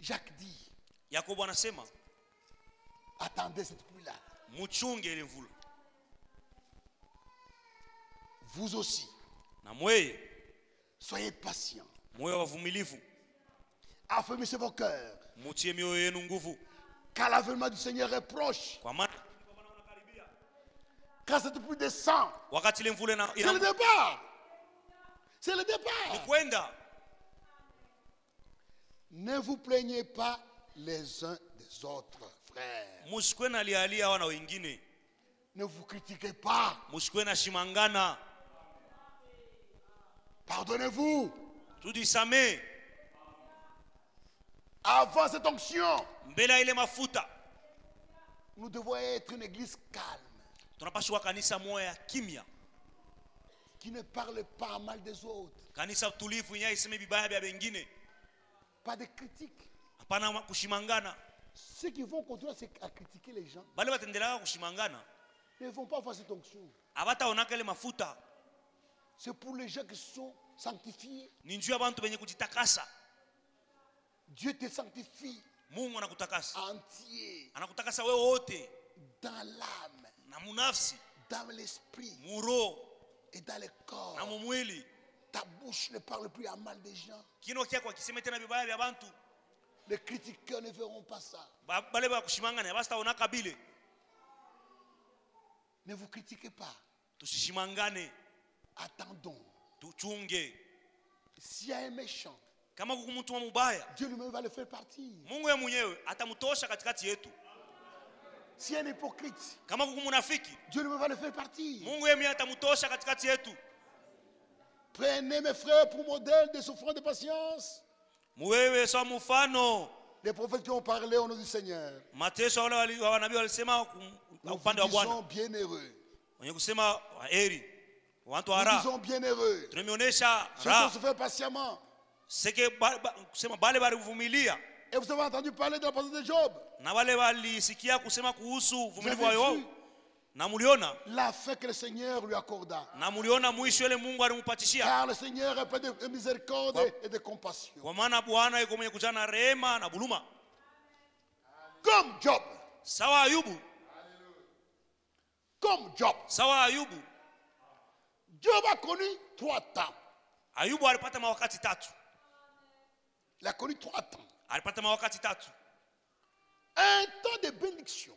Jacques dit, Yakobo anasema attendez cette pluie-là. muchunge ile mvula. Vous aussi, Na mweye soyez patients. moyo wavumilivu, Affermissez vos cœurs, mutie mioyo yenu nguvu, car l'avènement du Seigneur est proche. kwa maana Quand cette pluie descend, wakati ile mvula c'est le départ. C'est le départ. ni kwenda. Ne vous plaignez pas les uns des autres, frères. Musikwe na lialia wana wengine, Ne vous critiquez pas. musikwe na shimangana, Pardonnez-vous. tujisamee. Avant cette onction, Mbele ya ile mafuta nous devons être une église calme, tunapaswa kanisa moya kimya, qui ne parle pas mal des autres. kanisa tulivu yenye iseme bibaya vya wengine, Pas de critiques. hapana kushimangana. Ceux qui vont continuer à critiquer les gens Bale batendelea kushimangana ne vont pas faire cette onction. abataonaka ile mafuta. C'est pour les gens qui sont sanctifiés. Ni njuu ya bantu benye kujitakasa. Dieu te sanctifie Mungu anakutakasa, entier anakutakasa wewe wote, dans l'âme, na munafsi, dans l'esprit muro et dans le corps. na mumwili. Ta bouche ne parle plus à mal des gens. Kino kyako akiseme tena bibaya vya bantu, Les critiqueurs ne verront pas ça. bale ba kushimangana basitaonaka bile. Ne vous critiquez pas. Tusishimangane, Attendons. tuchunge. S'il y a un méchant, Kama kukumutuma mubaya, Dieu lui-même va le faire partir. Mungu yeye mwenyewe atamtosha katikati yetu. S'il y a un hypocrite, kama kuku munafiki, Dieu ne va le faire partir. Mungu yeye atamutosha katikati yetu. Prenez mes frères pour modèle de souffrance et de patience. Muwewe sawa mfano. Les prophètes qui ont parlé au nom du Seigneur. Mateso wale wanabii walisema upande wa Bwana. Nous disons bienheureux. Wenye kusema heri. Watu Nous hara. disons bienheureux. Tumeonyesha Ceux qui raha. ont souffert patiemment. Seke kusema bale balivumilia. Et vous avez entendu parler de la patience de Job. Na wale walisikia kusema kuhusu Vous uvumilivu wa avez Yobu. vu Na muliona. la fin que le Seigneur lui accorda. Na muliona mwisho ile Mungu alimpatishia. Car le Seigneur est plein de miséricorde et de compassion. Kwa maana Bwana yuko mwenye kujaa na rehema na buluma. Comme Job. Sawa Ayubu. Comme Job. Sawa Ayubu. Job a connu 3 temps. Ayubu alipata mawakati tatu. Il a connu 3 temps. Alipata mawakati tatu. Un temps de bénédiction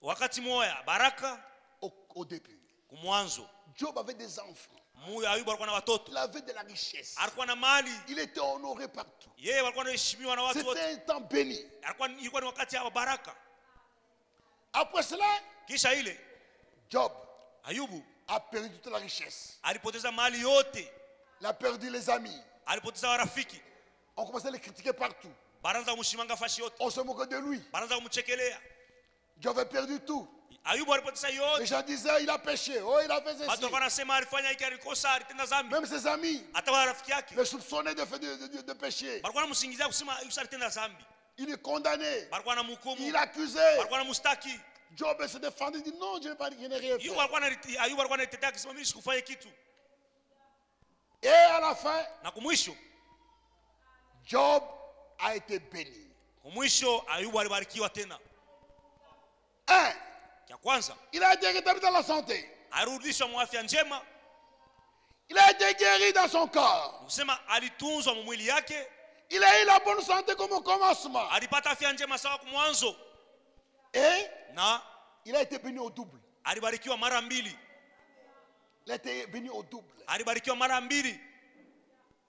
Wakati moya baraka au début. kumwanzo. Job avait des enfants. Ayubu alikuwa na watoto. Il avait de la richesse. Alikuwa na mali. Il était honoré partout. Yeye alikuwa anaheshimiwa na watu wote. C'était un temps béni. Ilikuwa ni wakati wa baraka. Après cela, Kisha ile Job Ayubu a perdu toute la richesse. alipoteza mali yote. Il a perdu les amis. Alipoteza warafiki. On commençait à le critiquer partout. Baranza kumshimanga fashi yote. On se moquait de lui. Baranza kumchekelea. Job avait perdu tout. Ayubu alipoteza Les yote. gens disaient, il a péché. Oh, il a fait Watu ceci. walikuwa wanasema alifanya hiki, alikosa, alitenda dhambi. Même ses amis Hata wale rafiki yake le soupçonnaient de péché. walikuwa wanamsingizia kusema Yusa alitenda dhambi. Il est condamné. Walikuwa wanamhukumu. Il accusait. Walikuwa wanamstaki. Job se défendait. Il dit non, je n'ai rien fait. Ayubu alikuwa anitetea akisema mimi sikufanya kitu. Et à la fin, Na kumwisho, Job a été béni. kumwisho Ayubu alibarikiwa tena. Un, Kia kwanza, il a été rétabli dans la santé. alirudishwa mu afya njema. Il a été guéri dans son corps. Kusema alitunzwa mu mwili yake, Il a eu la bonne santé comme au commencement. alipata afya njema sawa kwa mwanzo, Et na il a été béni au double. alibarikiwa mara mbili. Il a été béni au double. Alibarikiwa mara mbili.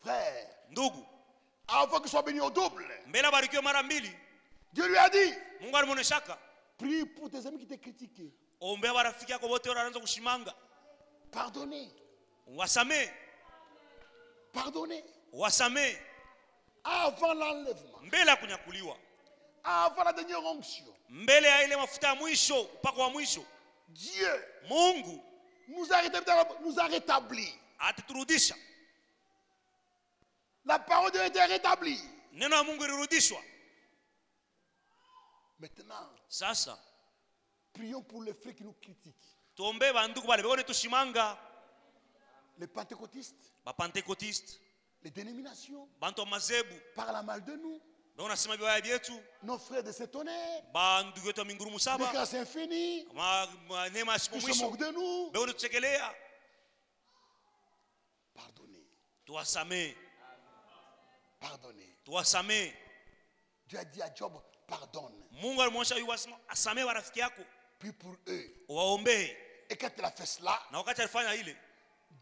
Frère, Ndugu, avant qu'il soit béni au double, mbele abarikiwe mara mbili, Dieu lui a dit, Mungu alimuoneshaka, prie pour tes amis qui t'ont critiqué. ombea barafiki yako wote wanaanza kushimanga. Pardonnez. Wasamee, Pardonnez. wasamee Avant l'enlèvement. mbele ya kunyakuliwa, Avant la dernière onction. mbele ya ile mafuta ya mwisho, upako wa mwisho. Dieu Mungu nous a rétablis. ataturudisha. La parole de Dieu a été rétablie. Neno la Mungu lirudishwa. Maintenant, Sasa prions pour les frères qui nous critiquent. tuombe bandugu bale bone tushimanga, Les pentecôtistes, bapentekotiste, les dénominations, bantu wa mazebu parlent mal de nous. banasema vibaya vyetu, Nos frères de ce tonnerre, bandugu wetu wa mingurumu de saba, grâce infinie, neema ya siku qui se mwisho moquent de nous. bone tuchekelea. Pardonnez. Tuwasamee, Pardonnez. tuwasamee. Dieu a dit à Job, pardonne. Mungu alimwonyesha Ayubu asema asamee warafiki yako, Puis pour eux. waombee. Et quand il a fait cela, Na wakati alifanya ile,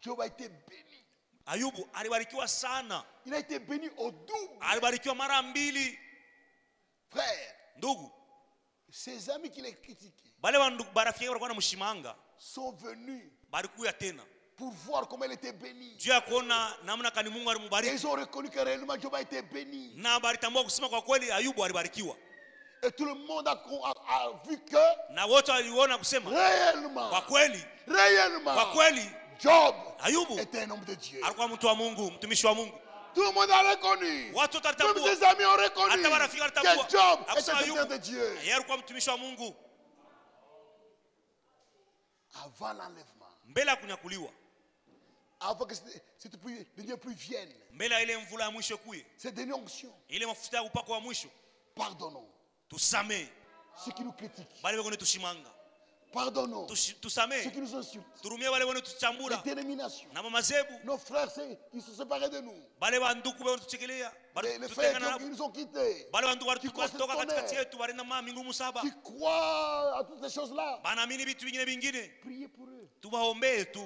Job a été béni. Ayubu alibarikiwa sana, Il a été béni au double. alibarikiwa mara mbili. Frère, Ndugu, ses amis qui les critiquaient bale barafiki yake walikuwa wanamshimanga, sont venus balikuya tena pour voir comment il était béni. juu ya kuona namna kani Mungu Et alimubariki, ils ont reconnu que réellement Job a été béni. na balitambua kusema kwa kweli Ayubu alibarikiwa, Et tout le monde a vu que na wote waliona kusema réellement, kwa kweli, kwa kweli Job Ayubu était un homme de Dieu. alikuwa mtu wa Mungu, mtumishi wa Mungu. Tout le monde a reconnu. Watu wote Même walitambua, ses amis ont reconnu hata marafiki walitambua que Job était akusema un serviteur de Ayubu Dieu. yeye alikuwa mtumishi wa Mungu. Avant l'enlèvement, Mbele ya kunyakuliwa, avant que cette dernière pluie vienne, mbele ya ile mvula ya mwisho kuye, cette dernière onction, ile mafuta ya upako wa mwisho, pardonnons tusamee ceux qui nous critiquent. bale bone tushimanga, Pardonnons ceux tusamee, qui nous insultent. turumie bale bone Les tuchambura dénominations, na mamazebu, nos frères qui se séparaient de nous, bale banduku bone tuchekelea, les frères tutengana qui nabo, nous ont quittés, bale banduku qui walitoka katikati yetu barenda mama mingumu saba, qui croient à toutes ces choses-là. banaamini vitu vingine vingine, Priez pour eux. tuwaombee tu.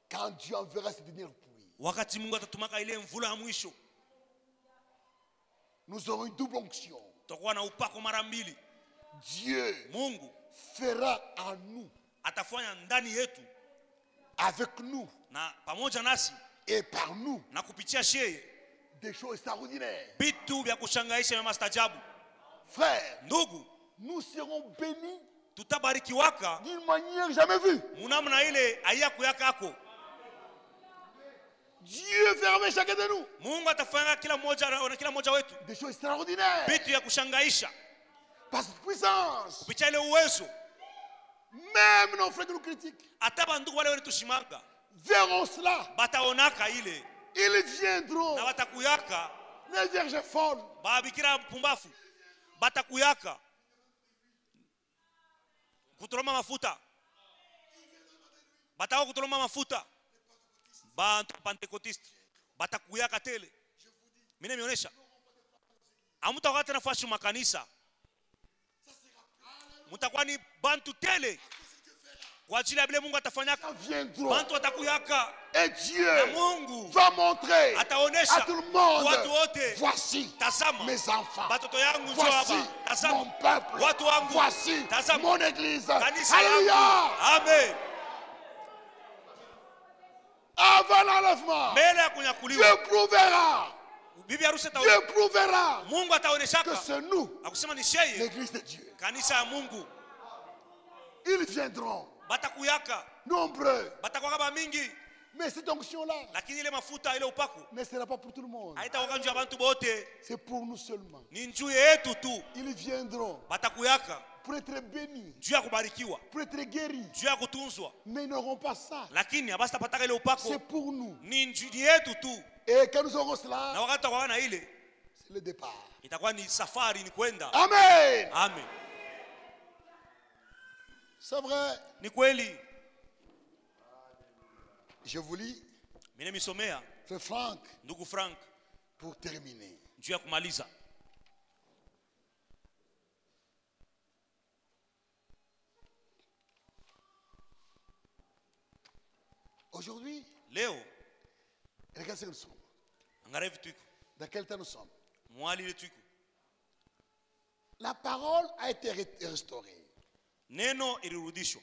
Quand Dieu enverra cette dernière pluie, Wakati Mungu atatumaka ile mvula ya mwisho, nous aurons une double onction. tutakuwa na upako mara mbili. Dieu Mungu fera en nous, atafanya ndani yetu avec nous na pamoja nasi et par nous na kupitia sheye des choses extraordinaires. vitu vya kushangaisha vya mastajabu. Frères, Ndugu, nous serons bénis tutabarikiwaka d'une manière jamais vue. munamna ile ayaku yakako. Dieu fera avec chacun de nous Mungu atafanya kila mmoja wetu des choses extraordinaires. vitu ya kushangaisha Par cette puissance, kupitia ile uwezo. même nos frères qui nous critiquent Hata bandugu wale walitushimanga verront cela. bataonaka ile Ils viendront, na batakuyaka. les vierges folles, Babikira pumbafu batakuyaka kutoloma mafuta, bataka kutoloma mafuta. Bantu Pentecoste batakuyaka tele. Mimi nimeonyesha hamtakuwa tena fashi makanisa, mtakuwa ni bantu tele kwa ajili ya vile Mungu atafanyaka. viendront. Bantu watakuyaka Et na Dieu Mungu va montrer ataonesha à tout le monde, watu wote, voici tazama mes enfants, batoto yangu njoo voici hapa, mon tazama peuple, watu wangu, voici tazama mon église. kanisa yangu. Alléluia. Amen. Avant l'enlèvement, Mbele ya Dieu kunyakuliwa prouvera, bibi harusi Dieu prouvera Mungu que ataoneshaka c'est nous, akusema ni sheye l'église de Dieu. kanisa ya Mungu. Ils viendront Batakuyaka nombreux, batakwaka ba mingi, mais cette onction-là lakini ile mafuta ile upako ne sera pas pour tout le monde, haitakuwa njuu ya bantu bote, c'est pour nous seulement. ni njuu yetu tu. Ils viendront Batakuyaka pour être bénis, njuu ya kubarikiwa, pour être guéris, njuu ya kutunzwa, mais ils n'auront pas ça. lakini abasitapataka ile C'est upako, pour nous. ni njuu yetu tu. Et quand nous aurons Na cela, wakati tutakuwa na ile, c'est le départ. itakuwa ni safari, ni kwenda. Amen. Amen. C'est vrai. Ni kweli. Je vous lis, Mimi nimesomea Frère Franck, ndugu Frank pour terminer. njuu ya kumaliza. Aujourd'hui, Leo regarde ce que nous sommes. angalia vitu iko Dans quel temps nous sommes? mwali ile tuiko, La parole a été restaurée. neno ilirudishwa.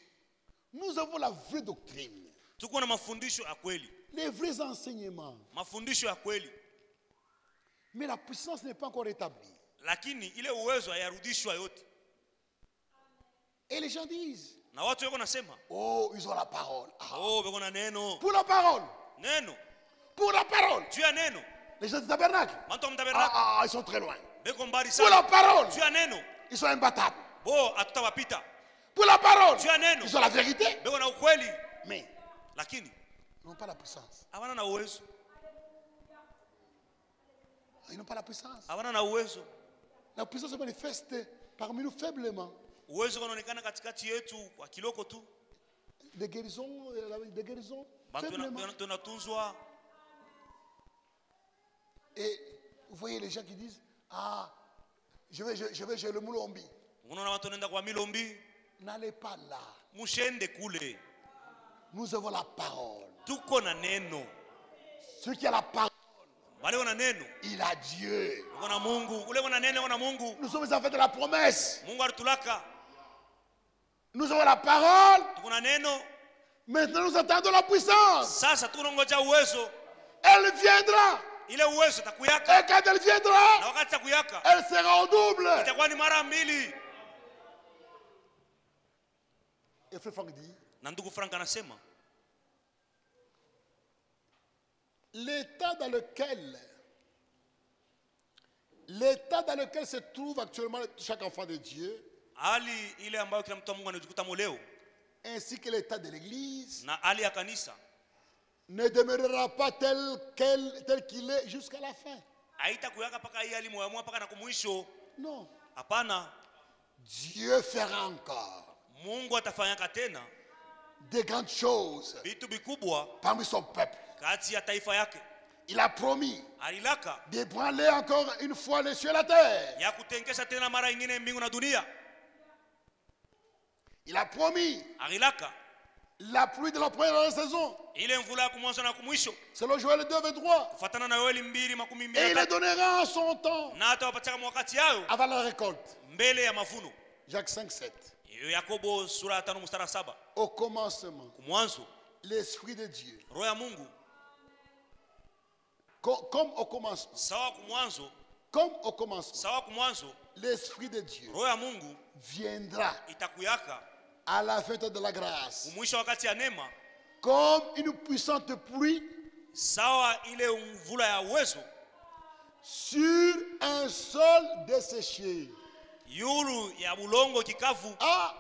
Nous avons la vraie doctrine, Tuko na mafundisho ya kweli, les vrais enseignements. mafundisho ya kweli, Mais la puissance n'est pas encore établie. lakini ile uwezo hayarudishwa yote. Et les gens disent, Na watu wako nasema oh, ils ont la parole. Ah. oh, beko na neno Pour la parole. neno Pour la parole. juu ya neno. Les gens du tabernacle. Watu wa mtabernakulo Ah, ils sont très loin. beko mbali Pour la sana parole. juu ya neno, Ils sont imbattables. bo hatutawapita. Pour la parole. Juu ya neno Ils ont la vérité. beko na ukweli, Mais lakini ils n'ont pas la puissance. hawana na uwezo, Ils n'ont pas la puissance. hawana na uwezo. La puissance se manifeste parmi nous faiblement. Uwezo unaonekana katikati yetu kwa kiloko tu, Des guérisons bantu faiblement. tunatunzwa. Et vous voyez les gens qui disent, ah, je vais chez le Moulombi. Unaona watu wanaenda kwa Milombi, N'allez pas là. mushende kule. Nous avons la parole. Tuko na neno, Celui qui a la parole, wale wana neno il a Dieu. uko na Mungu, ule wana neno uko na Mungu. Nous sommes les enfants de la promesse. Mungu alitulaka, Nous avons la parole. tuko na neno. Maintenant, nous attendons la puissance. Sasa tunangoja uwezo, Elle viendra. ile uwezo takuyaka, Et quand elle viendra, na wakati takuyaka elle sera au double. itakuwa ni mara mbili. Et Frère Franck dit, Na ndugu Frank anasema l'état dans lequel se trouve actuellement chaque enfant de Dieu, hali ile ambayo kila mtu wa Mungu anajikuta leo ainsi que l'état de l'église, na hali ya kanisa ne demeurera pas tel qu'il est jusqu'à la fin. haitakuyaka paka hii hali moyo paka na kumwisho. Non. Hapana, Dieu fera encore Mungu atafanyaka tena des grandes choses vitu vikubwa parmi son peuple. kati ya taifa yake. Il a promis Alilaka d'ébranler encore une fois les cieux et la terre. ya kutengesha tena mara nyingine mbingu na dunia. Il a promis Alilaka la pluie de la première saison. ile mvula ya kumwanzo na kumwisho, Selon Joël 2, 23. kufatana na Yoeli 2:23, Et il les donnera en son temps na atawapataka wakati yao avant la récolte. mbele ya mavuno. Jacques 5, 7. Yakobo sura ya 5 mstari 7. Au commencement, Kumwanzo l'Esprit de Dieu, roho ya Mungu comme au commencement, sawa kumwanzo, comme au commencement, sawa kumwanzo l'Esprit de Dieu roho ya Mungu viendra itakuyaka à la fin de la grâce, kumwisho wakati ya neema, comme une puissante pluie sawa ile mvula ya uwezo sur un sol desséché. yulu ya bulongo kikavu. Ah,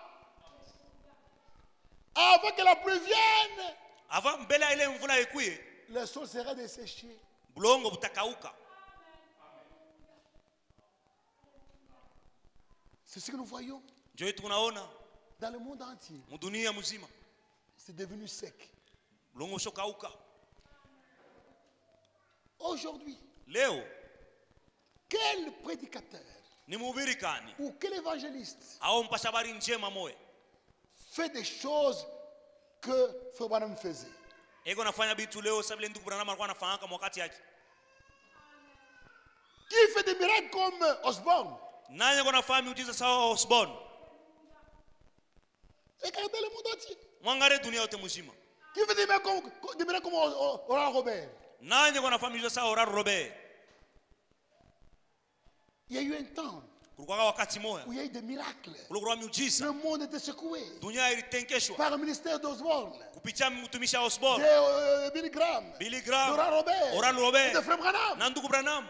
avant que la pluie vienne, Ava mbele ya ile mvula ikuye, le sol sera desséché. bulongo butakauka. C'est ce que nous voyons Ndio tunaona dans le monde entier. mudunia mzima C'est devenu sec. bulongo ushokauka. Aujourd'hui, Leo quel prédicateur ni mhubiri kani ou quel évangéliste au mpasha habari njema moyo fait des choses que Frère Branham faisait? eko nafanya bitu leo sababu ile ndugu Branham alikuwa anafanya kama wakati yake? Qui fait des miracles comme Osborne? Nani eko nafanya miujiza sawa Osborne? Regardez le monde entier. Mwangare dunia yote mzima. Qui fait des miracles comme Oral Robert? Nani eko nafanya miujiza sawa Oral Robert? Il y a eu un temps Kulikuwa wakati moja où il y a eu des miracles. kulikuwa miujiza, Le monde était secoué dunia ilitenkeshwa par le ministère d'Osborne, kupitia mtumishi wa Osborne, de Billy Graham, Billy Graham, d'Oral Robert, Oral Robert, et de Frère Branham. na ndugu Branham.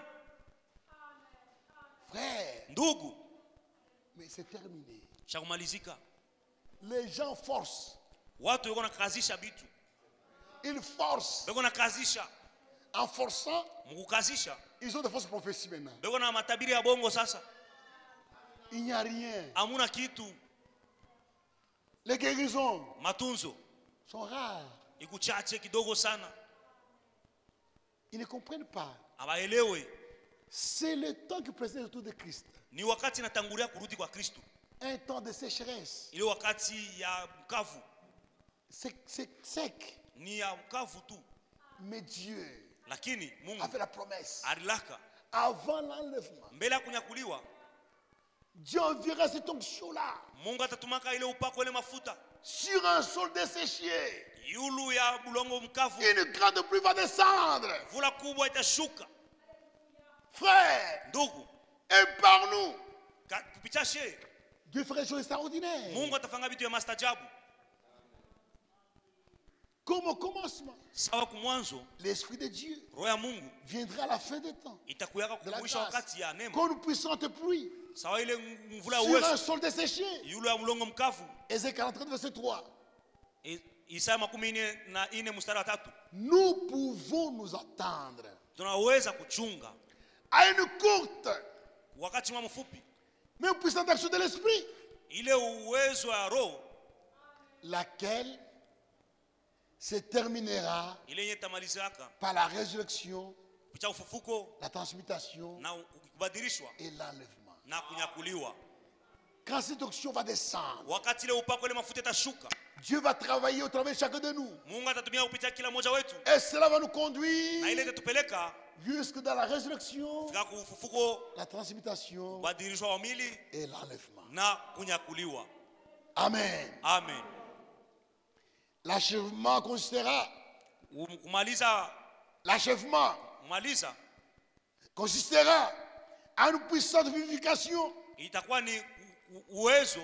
Frère, Ndugu, mais c'est terminé. shakumalizika. Les gens forcent. Watu wako nakazisha bitu, Ils forcent. wako nakazisha, En forçant, mkukazisha, ils ont des fausses prophéties maintenant. wako na matabiri ya bongo. Sasa Il n'y a rien. hamuna kitu. Les guérisons Matunzo sont rares. ikuchache kidogo sana, Ils ne comprennent pas. abaelewe C'est le temps qui précède le retour de Christ. ni wakati natangulia kurudi kwa Kristo, Un temps de sécheresse. ile wakati ya mkavu, C'est sec. ni ya mkavu tu, Mais Dieu lakini a Mungu fait la promesse. alilaka Avant l'enlèvement, mbele ya kunyakuliwa. Dieu enverra cette onction-là Mungu atatumaka ile upako, ile mafuta sur un sol desséché. yulu ya bulongo mkavu, Une grande pluie va descendre. vula kubwa itashuka. Frère, Ndugu, et par nous, kupitia she Dieu ferait des choses extraordinaires. Mungu atafanya vitu ya mastajabu. Comme au commencement, Sawa kumwanzo, l'Esprit de Dieu roho ya Mungu viendra à la fin des temps. itakuyaka De la kumwisha grâce. wakati ya neema, Comme une puissante pluie sawa ile mvula ya sur un uwezo sol desséché. yulu ya mlongo mkavu. Ézéchiel 43, verset 3. Isaya 44 mstari wa 3. Nous pouvons nous attendre Tunaweza kuchunga à une courte wakati mwa mfupi mais puissante action de l'Esprit, ile uwezo ya roho laquelle se terminera ile yenye tamalizaka par la résurrection, kupitia ufufuko la transmutation na kubadilishwa et l'enlèvement. na kunyakuliwa. Quand cette onction va descendre, Wakati ile upako ile mafuta itashuka, Dieu va travailler au travers de chacun de nous. Mungu atatumia kupitia kila mmoja wetu, Et cela va nous na ile conduire itatupeleka jusque dans la résurrection, fika kufufuko, la transmutation kubadilishwa wa mili et l'enlèvement. na kunyakuliwa. Amen. Amen. L'achèvement consistera, Kumaliza consistera en une puissante vivification itakuwa ni uwezo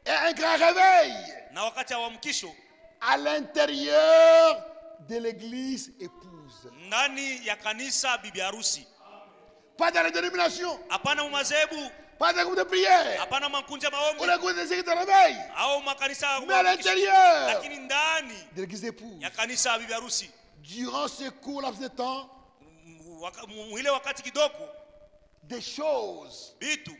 et un grand réveil na wakati wa uamkisho à l'intérieur de l'église épouse. ndani ya kanisa bibi harusi. Pas dans les dénominations, Hapana madhehebu, pas dans les groupes de prière, hapana makundi ya ou maombi les groupes de sécurité de réveil, au makanisa ya mais à uamkisho, l'intérieur lakini ndani de l'église épouse. ya kanisa ya bibi harusi. Durant ce court laps de temps, Ile wakati kidogo des choses vitu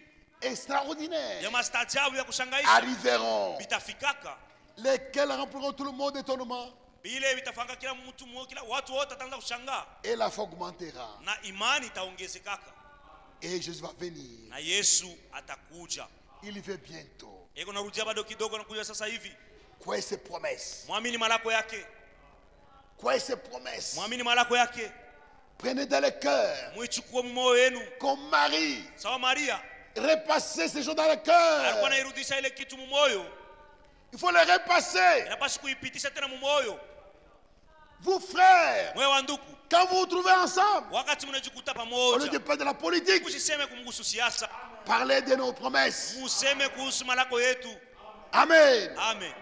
extraordinaires ya mastajabu ya kushangaisha arriveront, vitafikaka, lesquelles rempliront tout le monde d'étonnement, vile vitafanga kila mtu, kila watu wote wataanza kushangaa et la foi augmentera. na imani itaongezekaka, Et Jésus va venir. na Yesu atakuja. Il vient bientôt. Eko narudia bado kidogo, nakuja sasa hivi. Croyez ces promesses. Mwamini malako yake, Croyez ces promesses. mwamini malako yake, Prenez dans le cœur, muichukue moyo wenu comme Marie sawa Maria repasser ces choses dans le cœur. alikuwa anairudisha ile kitu mumoyo. Il faut les repasser. Inapaswa kuipitisha tena mumoyo. Vous frères, Mwe wa ndugu, quand vous vous trouvez ensemble, wakati mnajikuta au lieu pamoja, de parler de la politique, usiseme kumhusu siasa, parlez de nos promesses. museme kuhusu malako yetu. Amen. Amen.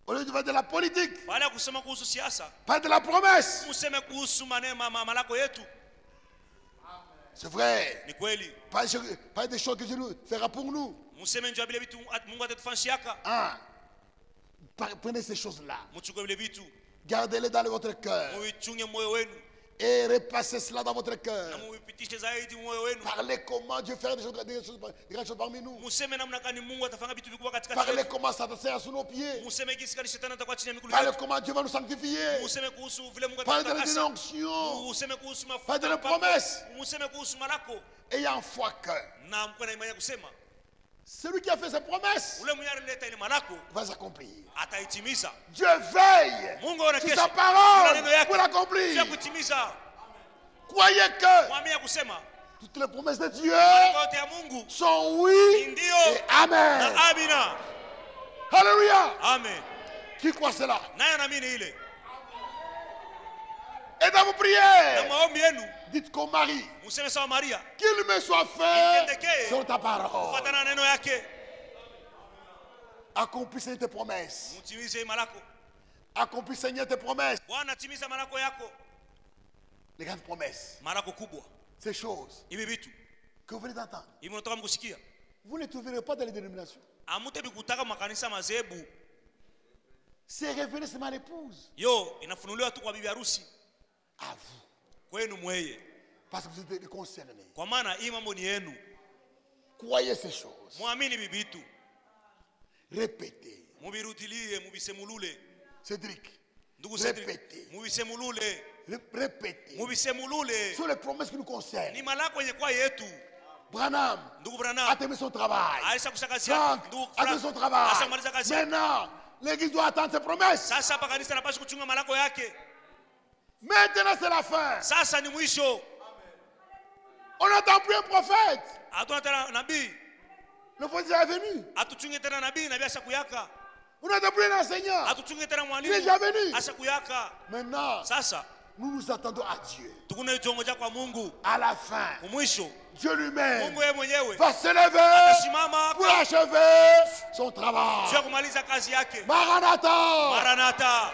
Au lieu de parler de la politique, Baada ya kusema kuhusu siasa, parlez de la promesse. museme kuhusu malako yetu. C'est vrai. Ni kweli. Pas des choses que Dieu nous fera pour nous. Museme njoo vile vitu Mungu atatufanyia. Ah. Prenez ces choses-là. Muchukue vile vitu. Gardez-les dans votre cœur. Muichunge moyo wenu. Et repassez cela dans votre cœur. Na muipitishe zaidi moyo wenu. Parlez comment Dieu fera des grandes choses parmi nous. Museme namna gani Mungu atafanya vitu vikubwa katikati Parlez yetu. comment Satan sera sous nos pieds. Museme jinsi gani shetani atakuwa chini ya miguu Parlez yetu. comment Dieu va nous sanctifier. Museme kuhusu vile Mungu Parlez de la atatakasa. dénonction. Museme kuhusu Parlez mafuta. de la promesse. Museme kuhusu malako. Ayant foi que Na mko na imani ya kusema celui qui a fait ses promesses ule mwenye alileta ile malako va s'accomplir. ataitimiza. Dieu veille Mungu sur anakesha sa juu ya parole neno yake pour l'accomplir. ya kutimiza. Croyez que Mwamini ya kusema toutes les promesses de Dieu malako yote ya Mungu sont oui ndio et amen. na amina. Alléluia. Amen. Qui croit cela? Nayo naamini ile. Et dans vos Na prières, maombi yenu dites comme Marie, museme sawa Maria, qu'il me soit fait Itendeke. sur ta parole. kufuatana na neno yake. Accomplis Seigneur tes promesses. Mutimize malako. Accomplis Seigneur tes promesses. Bwana timiza malako yako. Les grandes promesses. Malako kubwa. Ces choses Hivi vitu que vous venez d'entendre. hivi mnatoka mkusikia. Vous ne trouverez pas dans les dénominations. Amute bikutaka makanisa mazebu. C'est révélé, c'est ma épouse. Yo inafunuliwa tu kwa bibi harusi. À vous. Kwenu mweye. Parce que vous êtes concernés. Kwa maana hii mambo ni yenu. Croyez ces choses. Muamini bibitu. Répétez. Mubirudilie, mubisemulule. Cédric. Ndugu Cedric, Répétez. mubisemulule. Répétez. Mubisemulule. Sur les promesses qui nous concernent. Ni malako yenye kwa yetu. Branham Ndugu a Branham terminé son travail. aisha kushakazia. Franck Ndugu a terminé son Frank travail. asa kumaliza kazi yake. Maintenant, l'église doit attendre ses promesses. Sasa hapa kanisa napaswa kuchunga malako yake. Maintenant, c'est la fin. Sasa ni mwisho. On n'attend plus un prophète. Hatuna tena nabii. Le prophète est venu. Hatuchunge tena nabii, nabii asha kuyaka. On n'attend plus un enseignant. Hatuchunge tena Il est mwalimu. déjà venu. Asha kuyaka. Maintenant, Sasa nous nous attendons à Dieu. tukuna itongoja kwa Mungu. À la fin, Mwisho Dieu lui-même Mungu yeye mwenyewe va se lever atasimama pour achever son juu ya travail. kumaliza kazi yake. Maranatha. Maranatha.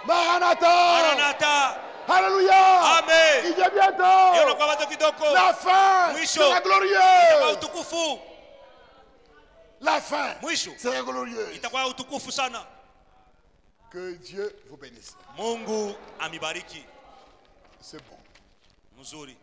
Maranatha. Maranatha. Alléluia. Amen. Il vient bientôt. Hiyo kwa watu kidogo. La fin Mwisho. sera Kwa glorieuse. utukufu. La fin Mwisho sera glorieuse. itakuwa utukufu sana. Que Dieu vous bénisse. Mungu amibariki. C'est bon. Mzuri.